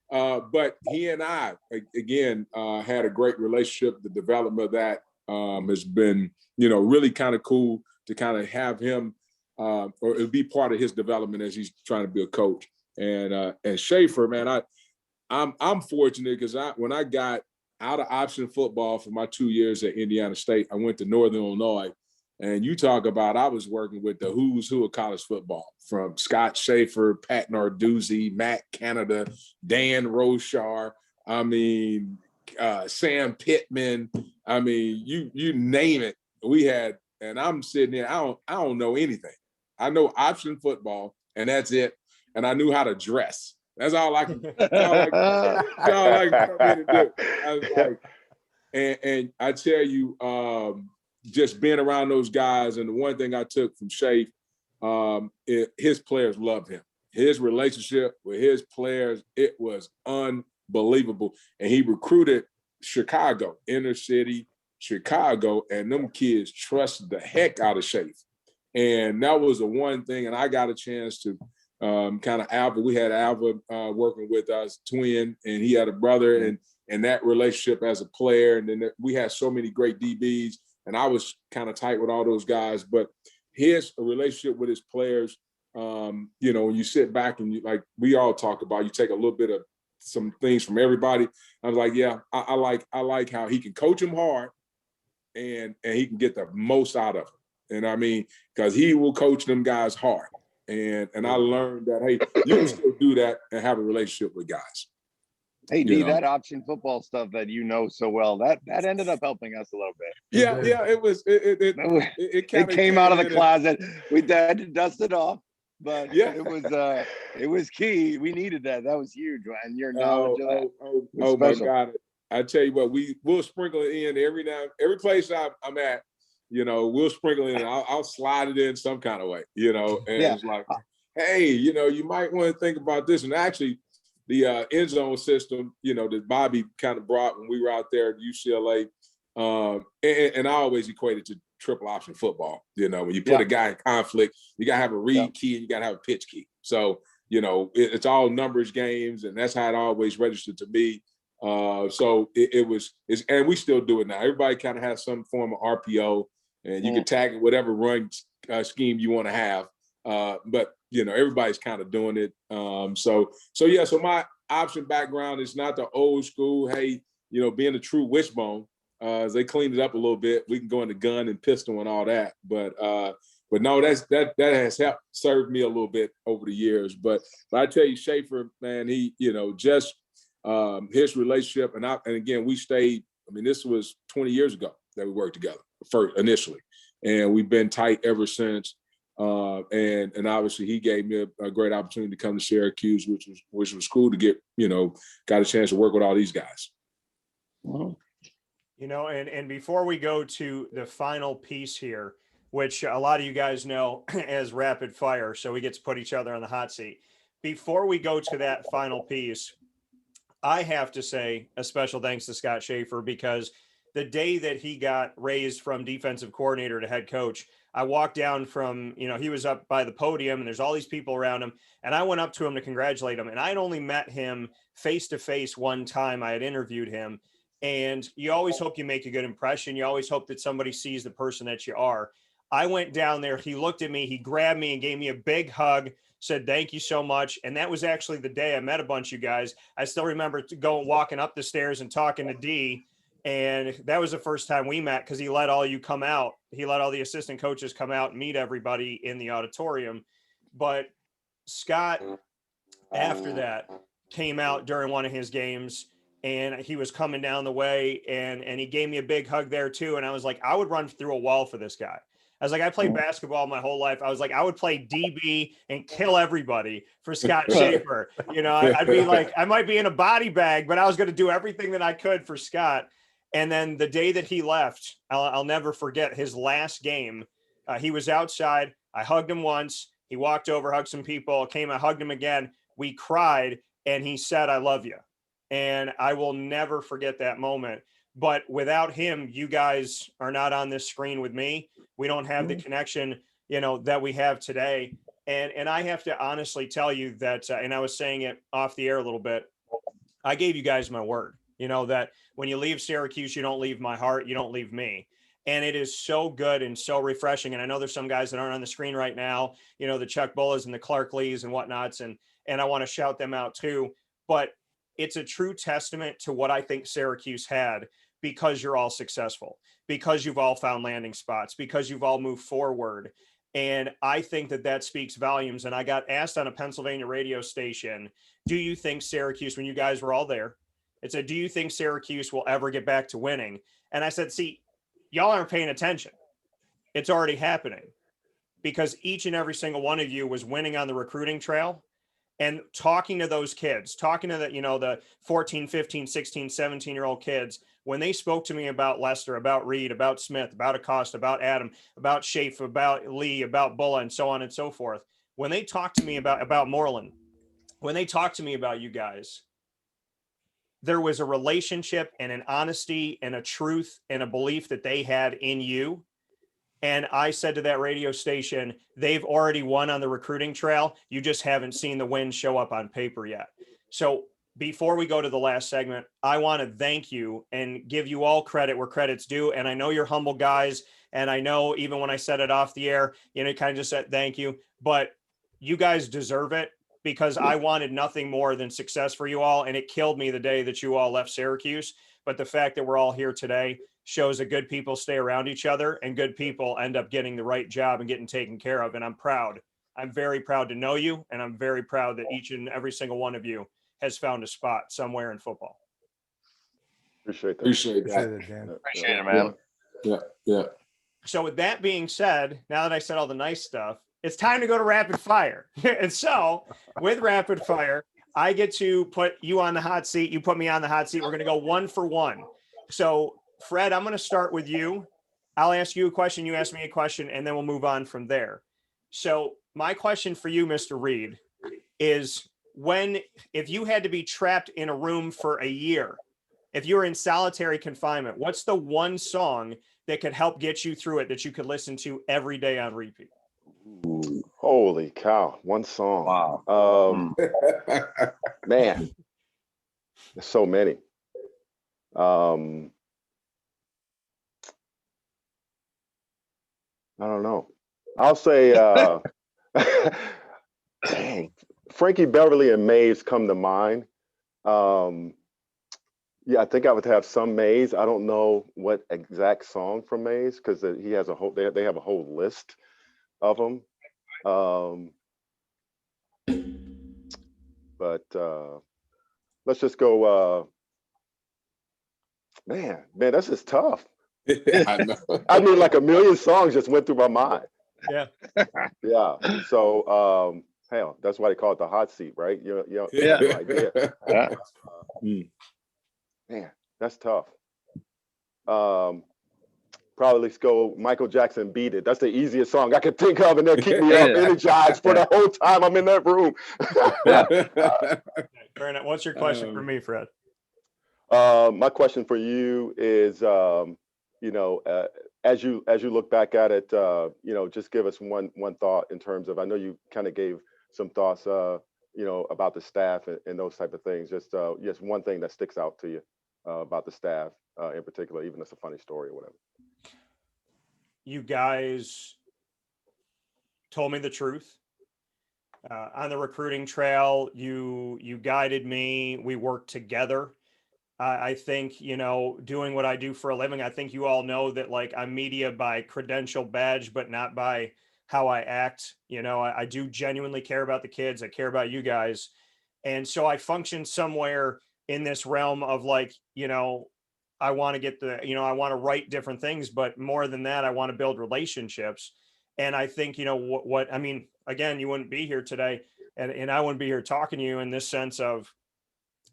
but he and I, again, had a great relationship. The development of that has been, you know, really kind of cool to kind of have him or be part of his development as he's trying to be a coach. And Shafer, man, I'm fortunate because when I got out of option football for my 2 years at Indiana State, I went to Northern Illinois. And you talk about, I was working with the who's who of college football, from Scott Shafer, Pat Narduzzi, Matt Canada, Dan Roshar, I mean, Sam Pittman. I mean, you name it. We had, and I'm sitting there, I don't know anything. I know option football, and that's it. And I knew how to dress. That's all I can. That's all I can do. I was like, and I tell you, just being around those guys, and the one thing I took from Shafe, his players loved him. His relationship with his players, it was unbelievable. And he recruited Chicago, inner city Chicago, and them kids trusted the heck out of Shafe. And that was the one thing, and I got a chance to kind of Alva. We had Alva working with us, twin, and he had a brother, and that relationship as a player. And then we had so many great DBs, and I was kind of tight with all those guys. But his relationship with his players You know, when you sit back and you, like we all talk about, you take a little bit of some things from everybody. I was like, yeah, I like how he can coach them hard and he can get the most out of them. And I mean, because he will coach them guys hard. And I learned that, hey, you can still do that and have a relationship with guys. Hey, D, that option football stuff that you know so well, that ended up helping us a little bit. Yeah, it came out of the closet. We had to dust it off, but yeah, it was key. We needed that. That was huge, and your knowledge of that. Oh my God! I tell you what, we'll sprinkle it in every place I'm at. You know, we'll sprinkle it in. I'll slide it in some kind of way. You know, and it's like, hey, you know, you might want to think about this. And actually, the end zone system, you know, that Bobby kind of brought when we were out there at UCLA, and I always equate it to triple option football. You know, when you put a guy in conflict, you gotta have a read key and you gotta have a pitch key. So, you know, it's all numbers games, and that's how it always registered to me. So and we still do it now. Everybody kind of has some form of RPO, and you can tag it whatever run scheme you want to have. But you know, everybody's kind of doing it. So my option background is not the old school, hey, you know, being a true wishbone. As they cleaned it up a little bit, we can go into gun and pistol and all that. But no, that has helped serve me a little bit over the years. But I tell you, Shafer, man, he, you know, just his relationship, and again, we stayed. I mean, this was 20 years ago that we worked together first initially, and we've been tight ever since. And obviously he gave me a great opportunity to come to Syracuse, which was cool to get, you know, got a chance to work with all these guys. You know, and before we go to the final piece here, which a lot of you guys know as rapid fire, so we get to put each other on the hot seat. Before we go to that final piece, I have to say a special thanks to Scott Shafer, because the day that he got raised from defensive coordinator to head coach, I walked down from, you know, he was up by the podium and there's all these people around him. And I went up to him to congratulate him. And I'd only met him face to face one time. I had interviewed him. And you always hope you make a good impression. You always hope that somebody sees the person that you are. I went down there. He looked at me. He grabbed me and gave me a big hug, said, thank you so much. And that was actually the day I met a bunch of you guys. I still remember walking up the stairs and talking to D. And that was the first time we met, because he let all you come out. He let all the assistant coaches come out and meet everybody in the auditorium. But Scott, after that, came out during one of his games, and he was coming down the way, and he gave me a big hug there too. And I was like, I would run through a wall for this guy. I was like, I played basketball my whole life. I was like, I would play DB and kill everybody for Scott Shafer. You know, I'd be like, I might be in a body bag, but I was going to do everything that I could for Scott. And then the day that he left, I'll never forget his last game. He was outside. I hugged him once. He walked over, hugged some people, came, I hugged him again. We cried, and he said, I love you. And I will never forget that moment. But without him, you guys are not on this screen with me. We don't have the connection, you know, that we have today. And I have to honestly tell you that, and I was saying it off the air a little bit, I gave you guys my word, you know, that when you leave Syracuse, you don't leave my heart, you don't leave me. And it is so good and so refreshing. And I know there's some guys that aren't on the screen right now, you know, the Chuck Bullas and the Clark Lees and whatnots. And I want to shout them out too. But it's a true testament to what I think Syracuse had, because you're all successful, because you've all found landing spots, because you've all moved forward. And I think that speaks volumes. And I got asked on a Pennsylvania radio station, do you think Syracuse, when you guys were all there, it said, do you think Syracuse will ever get back to winning? And I said, see, y'all aren't paying attention. It's already happening, because each and every single one of you was winning on the recruiting trail. And talking to those kids, talking to the, you know, the 14, 15, 16, 17-year-old kids, when they spoke to me about Lester, about Reed, about Smith, about Acosta, about Adam, about Shafe, about Lee, about Bulla, and so on and so forth, when they talked to me about Moreland, when they talked to me about you guys, there was a relationship and an honesty and a truth and a belief that they had in you. And I said to that radio station, they've already won on the recruiting trail. You just haven't seen the win show up on paper yet. So before we go to the last segment, I want to thank you and give you all credit where credit's due. And I know you're humble guys. And I know even when I said it off the air, you know, kind of just said thank you. But you guys deserve it, because I wanted nothing more than success for you all. And it killed me the day that you all left Syracuse. But the fact that we're all here today shows that good people stay around each other, and good people end up getting the right job and getting taken care of. And I'm proud. I'm very proud to know you. And I'm very proud that each and every single one of you has found a spot somewhere in football. Appreciate that. Appreciate Appreciate that. it, Dan. Appreciate it, man. Yeah. So with that being said, now that I said all the nice stuff, it's time to go to rapid fire. And so with rapid fire, I get to put you on the hot seat. You put me on the hot seat. We're going to go 1 for 1. So Fred, I'm going to start with you. I'll ask you a question. You ask me a question, and then we'll move on from there. So my question for you, Mr. Reed, is if you had to be trapped in a room for a year, if you were in solitary confinement, what's the one song that could help get you through it that you could listen to every day on repeat? Holy cow! One song. Wow. Man, there's so many. I don't know. I'll say, dang, Frankie Beverly and Maze come to mind. Yeah, I think I would have some Maze. I don't know what exact song from Maze, because he has a whole. They have a whole list of them. But let's just go. Man, that's just tough. I know. I mean, like a million songs just went through my mind. Yeah. Yeah. So, hell, that's why they call it the hot seat, right? You have no idea. Yeah. Man, that's tough. Probably let's go Michael Jackson, Beat It. That's the easiest song I could think of, and they'll keep me up, energized for the whole time I'm in that room. Fair enough. What's your question for me, Fred? My question for you is, as you look back at it, just give us one thought in terms of, I know you kind of gave some thoughts, about the staff and those type of things. Just one thing that sticks out to you about the staff in particular, even if it's a funny story or whatever. You guys told me the truth. On the recruiting trail, you guided me. We worked together. I think, doing what I do for a living, I think you all know that, like, I'm media by credential badge, but not by how I act. I do genuinely care about the kids. I care about you guys. And so I function somewhere in this realm of, like, I want to get I want to write different things, but more than that, I want to build relationships. And I think, what I mean, again, you wouldn't be here today, and I wouldn't be here talking to you in this sense of,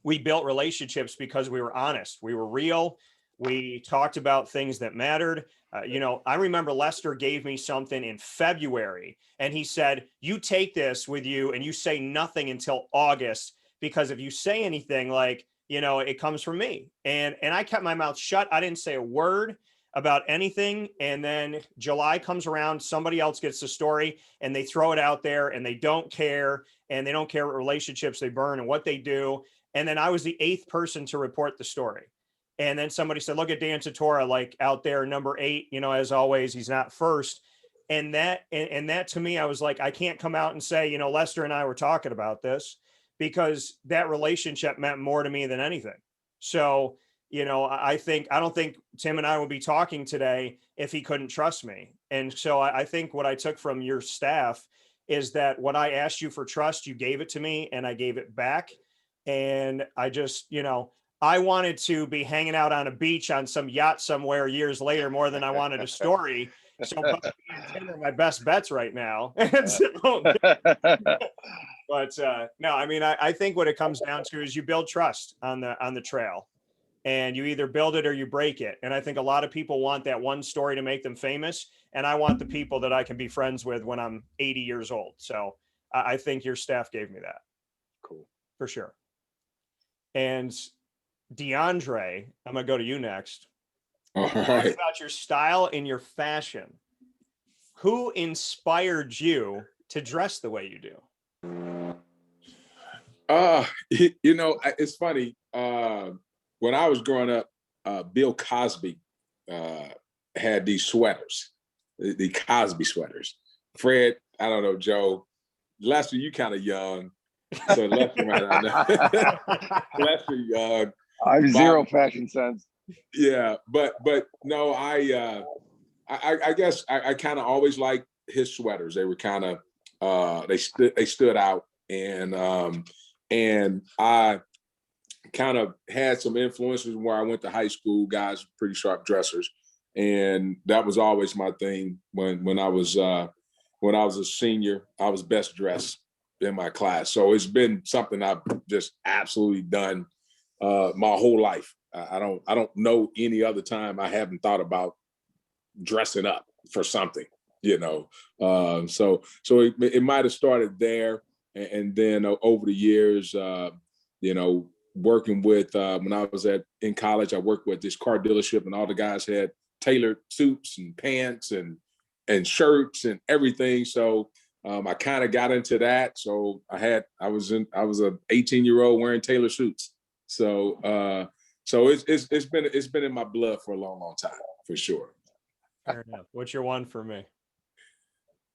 we built relationships because we were honest. We were real. We talked about things that mattered. I remember Lester gave me something in February, and he said, you take this with you and you say nothing until August, because if you say anything, like, it comes from me. And I kept my mouth shut. I didn't say a word about anything. And then July comes around, somebody else gets the story and they throw it out there, and they don't care. And they don't care what relationships they burn and what they do. And then I was the 8th person to report the story. And then somebody said, look at Dan Tortora, like, out there, number 8, as always, he's not first. And that to me, I was like, I can't come out and say, Lester and I were talking about this, because that relationship meant more to me than anything. So, I don't think Tim and I would be talking today if he couldn't trust me. And so I think what I took from your staff is that what I asked you for trust, you gave it to me, and I gave it back. And I just, I wanted to be hanging out on a beach on some yacht somewhere years later more than I wanted a story. So Bobby and Tim are my best bets right now. But no, I mean, I think what it comes down to is you build trust on the trail, and you either build it or you break it. And I think a lot of people want that one story to make them famous. And I want the people that I can be friends with when I'm 80 years old. So I think your staff gave me that. Cool. For sure. And DeAndre, I'm going to go to you next. All Talk right. about your style and your fashion. Who inspired you to dress the way you do? It's funny. When I was growing up, Bill Cosby had these sweaters, the Cosby sweaters. Fred, I don't know, Joe, Lester, you kind of young. So Lester might not know. Lester young. I have zero fashion sense. Yeah, but no, I guess I kind of always liked his sweaters. They were kind of they stood out, and I kind of had some influences where I went to high school. Guys, pretty sharp dressers, and that was always my thing. When I was a senior, I was best dressed in my class. So it's been something I've just absolutely done my whole life. I don't know any other time I haven't thought about dressing up for something, you know. So it might have started there, and then over the years, you know, working with when I was in college, I worked with this car dealership, and all the guys had tailored suits and pants and shirts and everything. So I kind of got into that. So I was a 18-year-old wearing tailored suits. So it's been in my blood for a long time, for sure. Fair enough. What's your one for me?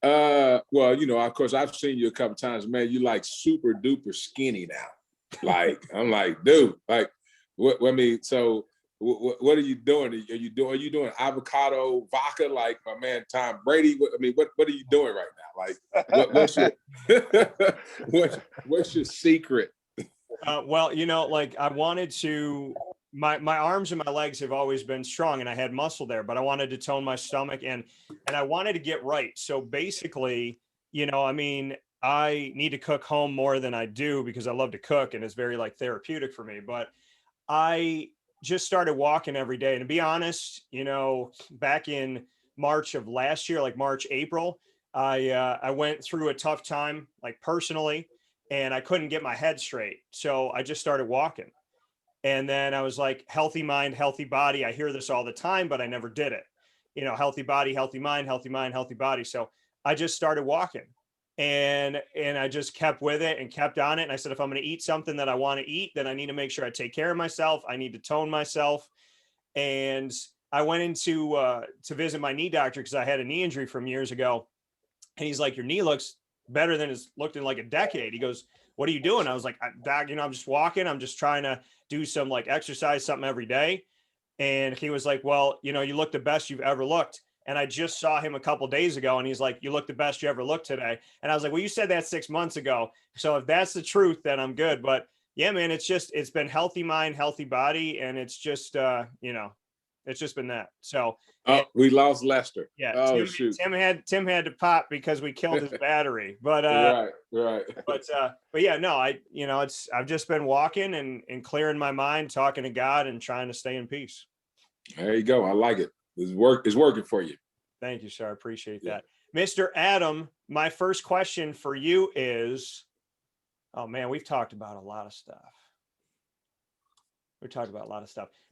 Well, you know, of course, I've seen you a couple times, man. You like super duper skinny now. Like, I'm like, dude, like, what? I mean, so what are you doing? Are you doing avocado vodka like my man Tom Brady? What are you doing right now? Like, what's your secret? Well, you know, like I wanted to, my arms and my legs have always been strong and I had muscle there, but I wanted to tone my stomach and I wanted to get right. So basically, you know, I mean, I need to cook home more than I do because I love to cook and it's very like therapeutic for me, but I just started walking every day. And to be honest, you know, back in March of last year, like March, April, I went through a tough time, like personally, and I couldn't get my head straight. So I just started walking. And then I was like, healthy mind, healthy body. I hear this all the time, but I never did it. You know, healthy body, healthy mind, healthy mind, healthy body. So I just started walking and I just kept with it and kept on it. And I said, if I'm going to eat something that I want to eat, then I need to make sure I take care of myself. I need to tone myself. And I went into to visit my knee doctor because I had a knee injury from years ago. And he's like, your knee looks better than it's looked in like a decade. He goes, what are you doing? I was like, Doc, you know, I'm just walking. I'm just trying to do some like exercise, something every day. And he was like, well, you know, you look the best you've ever looked. And I just saw him a couple of days ago and he's like, you look the best you ever looked today. And I was like, well, you said that 6 months ago. So if that's the truth, then I'm good. But yeah, man, it's been healthy mind, healthy body. And it's just, you know, it's just been that. So we lost Lester. yeah, Oh, shoot. Tim had to pop because we killed his battery. But right. but yeah, no, I've just been walking and clearing my mind, talking to God and trying to stay in peace. There you go. I like it. It's working for you. Thank you, sir. I appreciate that. Mr. Adam, my first question for you is, oh man, we've talked about a lot of stuff.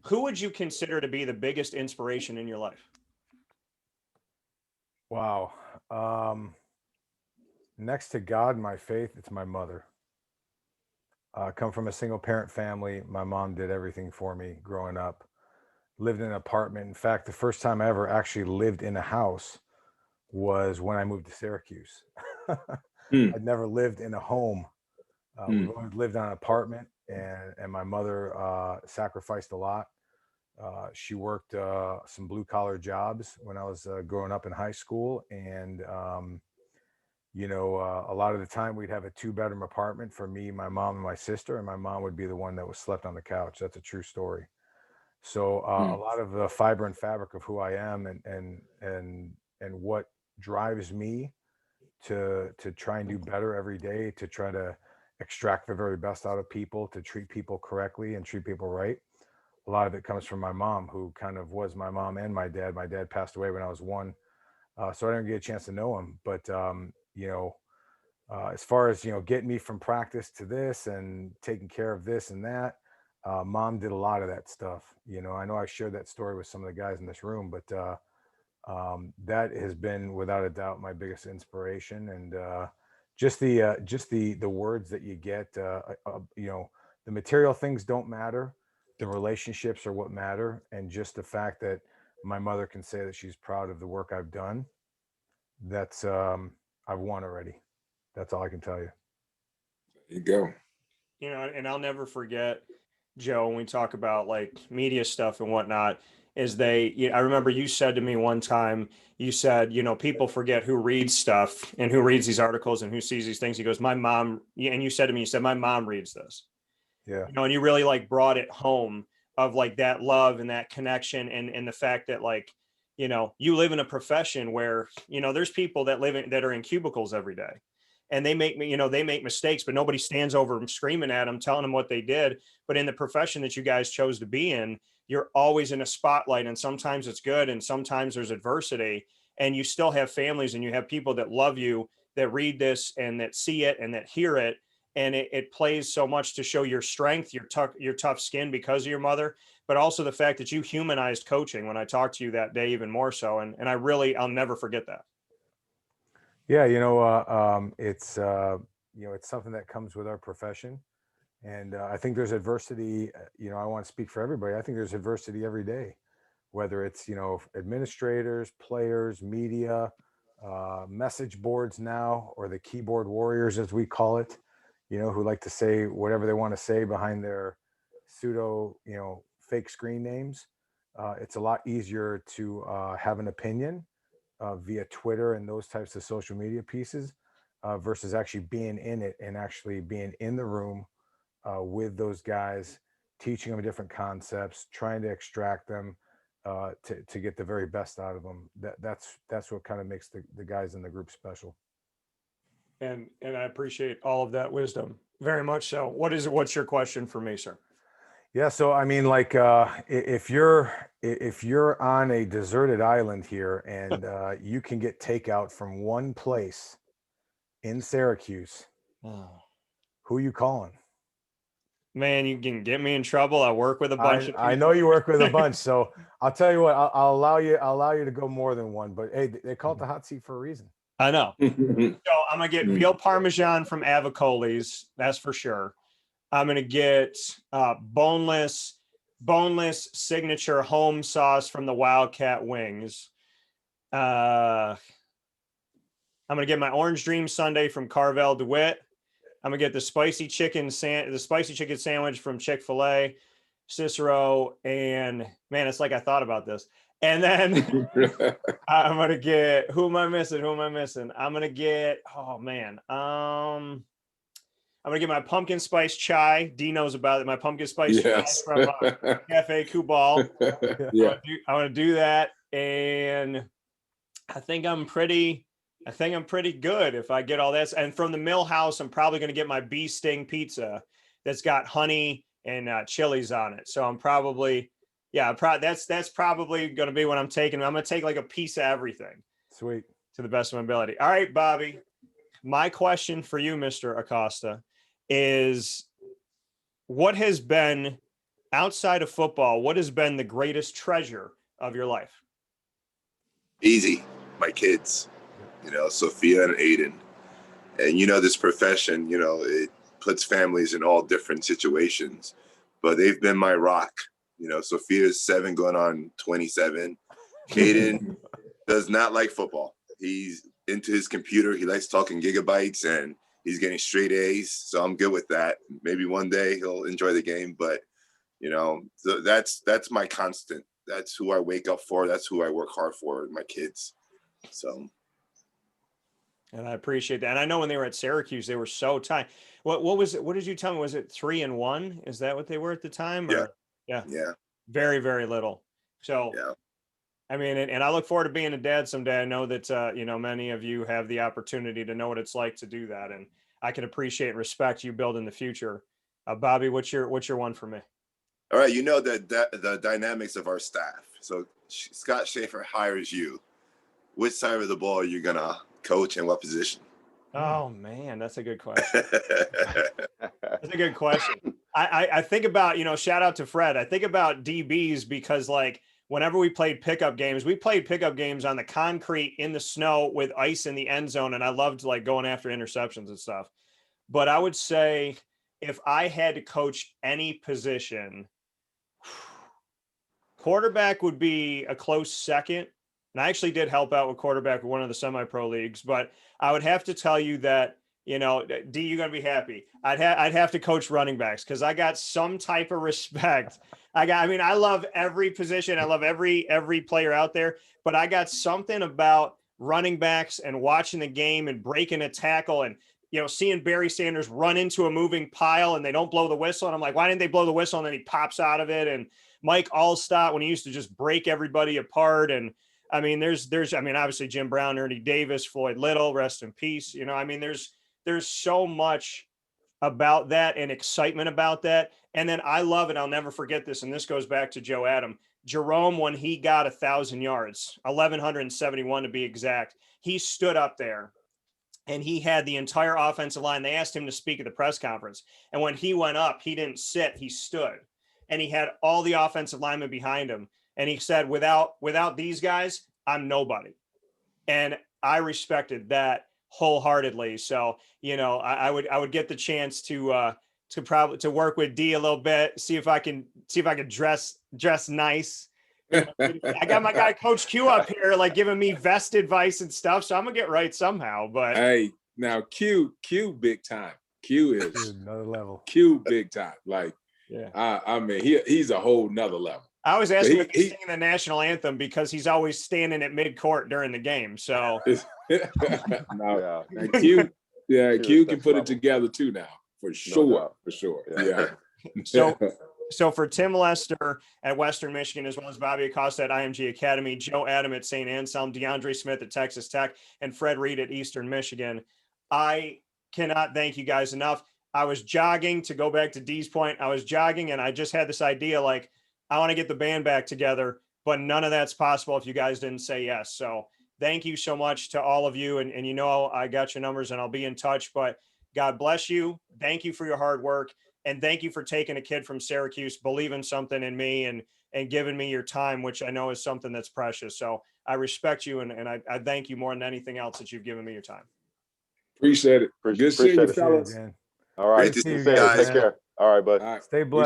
Who would you consider to be the biggest inspiration in your life? Wow. Next to God and my faith, it's my mother. I come from a single parent family. My mom did everything for me growing up. Lived in an apartment. In fact, the first time I ever actually lived in a house was when I moved to Syracuse. I'd never lived in a home. We've always lived on an apartment, and my mother sacrificed a lot. She worked some blue collar jobs when I was growing up in high school. And, you know, a lot of the time we'd have a 2-bedroom apartment for me, my mom, and my sister, and my mom would be the one that was slept on the couch. That's a true story. So a lot of the fiber and fabric of who I am and what drives me to try and do better every day, to try to extract the very best out of people, to treat people correctly and treat people right. A lot of it comes from my mom, who kind of was my mom and my dad. My dad passed away when I was 1, so I didn't get a chance to know him. But you know, as far as, you know, getting me from practice to this and taking care of this and that, mom did a lot of that stuff. You know I shared that story with some of the guys in this room, but that has been without a doubt my biggest inspiration. And just the words that you get, you know, the material things don't matter. The relationships are what matter. And just the fact that my mother can say that she's proud of the work I've done, that's I've won already. That's all I can tell you. There you go. You know, and I'll never forget, Joe, when we talk about like media stuff and whatnot, I remember you said to me one time, you said, you know, people forget who reads stuff and who reads these articles and who sees these things. He goes, my mom, and you said to me, you said, my mom reads this. Yeah. You know, and you really like brought it home of like that love and that connection and the fact that like, you know, you live in a profession where, you know, there's people that that are in cubicles every day and they make mistakes, but nobody stands over them screaming at them, telling them what they did. But in the profession that you guys chose to be in, you're always in a spotlight, and sometimes it's good and sometimes there's adversity, and you still have families and you have people that love you, that read this and that see it and that hear it. And it plays so much to show your strength, your tough skin because of your mother, but also the fact that you humanized coaching when I talked to you that day, even more so. And I'll never forget that. Yeah. It's, it's something that comes with our profession. And I think there's adversity, I want to speak for everybody. I think there's adversity every day, whether it's, administrators, players, media, message boards now, or the keyboard warriors, as we call it, who like to say whatever they want to say behind their pseudo, fake screen names. It's a lot easier to have an opinion via Twitter and those types of social media pieces versus actually being in it and actually being in the room with those guys, teaching them different concepts, trying to extract them to get the very best out of them. That's what kind of makes the guys in the group special. And I appreciate all of that wisdom very much. So what's your question for me, sir? Yeah. So, I mean, like, if you're on a deserted island here and you can get takeout from one place in Syracuse, who you calling? Man, you can get me in trouble. I work with a bunch of people. I know you work with a bunch, so I'll tell you what, I'll allow you to go more than one, but hey, they call it the hot seat for a reason. I know. So I'm gonna get veal parmesan from Avicoli's, that's for sure. I'm gonna get boneless signature home sauce from the Wildcat Wings. I'm gonna get my orange dream sundae from Carvel DeWitt. I'm gonna get the spicy chicken sandwich from Chick-fil-A, Cicero, and man, it's like I thought about this. And then I'm gonna get, who am I missing? I'm gonna get, oh man, I'm gonna get my pumpkin spice chai. D knows about it. My pumpkin spice chai from Cafe Kubal. Yeah. I want to do that, and I think I'm pretty good if I get all this. And from the Mill House, I'm probably going to get my bee sting pizza that's got honey and chilies on it. So I'm probably, that's probably going to be what I'm taking. I'm going to take like a piece of everything. Sweet. To the best of my ability. All right, Bobby. My question for you, Mr. Acosta, is what has been, outside of football, what has been the greatest treasure of your life? Easy. My kids. Sophia and Aiden. And, this profession, it puts families in all different situations, but they've been my rock. Sophia's 7 going on 27. Aiden does not like football. He's into his computer. He likes talking gigabytes and he's getting straight A's. So I'm good with that. Maybe one day he'll enjoy the game, but that's my constant. That's who I wake up for. That's who I work hard for, my kids. So. And I appreciate that. And I know when they were at Syracuse, they were so tight. What was it? What did you tell me? Was it 3-1? Is that what they were at the time? Yeah. Or? Yeah. Yeah. Very, very little. So, yeah. I mean, and I look forward to being a dad someday. I know that, many of you have the opportunity to know what it's like to do that. And I can appreciate and respect you building the future. Bobby, what's your one for me? All right. The dynamics of our staff. So Scott Shafer hires you. Which side of the ball are you going to coach and what position? Oh man, that's a good question. That's a good question. I think about, shout out to Fred. I think about DBs because like whenever we played pickup games on the concrete in the snow with ice in the end zone. And I loved like going after interceptions and stuff. But I would say if I had to coach any position, quarterback would be a close second. And I actually did help out with quarterback with one of the semi-pro leagues, but I would have to tell you that, you know, D, you're going to be happy. I'd have to coach running backs because I got some type of respect. I mean, I love every position. I love every player out there, but I got something about running backs and watching the game and breaking a tackle and, you know, seeing Barry Sanders run into a moving pile and they don't blow the whistle. And I'm like, why didn't they blow the whistle? And then he pops out of it. And Mike Allstott, when he used to just break everybody apart. And I mean, there's, I mean, obviously Jim Brown, Ernie Davis, Floyd Little, rest in peace. You know, I mean, there's so much about that and excitement about that. And then I love it. I'll never forget this. And this goes back to Joe Adam. Jerome, when he got 1,000 yards, 1,171 to be exact, he stood up there and he had the entire offensive line. They asked him to speak at the press conference. And when he went up, he didn't sit, he stood. And he had all the offensive linemen behind him. And he said, without these guys, I'm nobody. And I respected that wholeheartly. So, you know, I would get the chance to work with D a little bit, see if I can dress nice. I got my guy Coach Q up here, like giving me vest advice and stuff. So I'm gonna get right somehow. But hey, now Q big time. Q is another level. Q big time. Like, yeah, I mean, he's a whole nother level. I was asking if he's singing the national anthem because he's always standing at mid-court during the game. So now Q can put it together too now, for sure. Yeah. So for Tim Lester at Western Michigan, as well as Bobby Acosta at IMG Academy, Joe Adam at St. Anselm, DeAndre Smith at Texas Tech, and Fred Reed at Eastern Michigan, I cannot thank you guys enough. I was jogging, to go back to D's point, I was jogging and I just had this idea, like, I want to get the band back together, but none of that's possible if you guys didn't say yes. So thank you so much to all of you. And you know, I got your numbers and I'll be in touch, but God bless you. Thank you for your hard work. And thank you for taking a kid from Syracuse, believing something in me and giving me your time, which I know is something that's precious. So I respect you. And I thank you more than anything else that you've given me your time. Appreciate it. Good seeing you, fellas. All right. Great to see you guys. guys. Take care. All right, bud. All right. Stay blessed.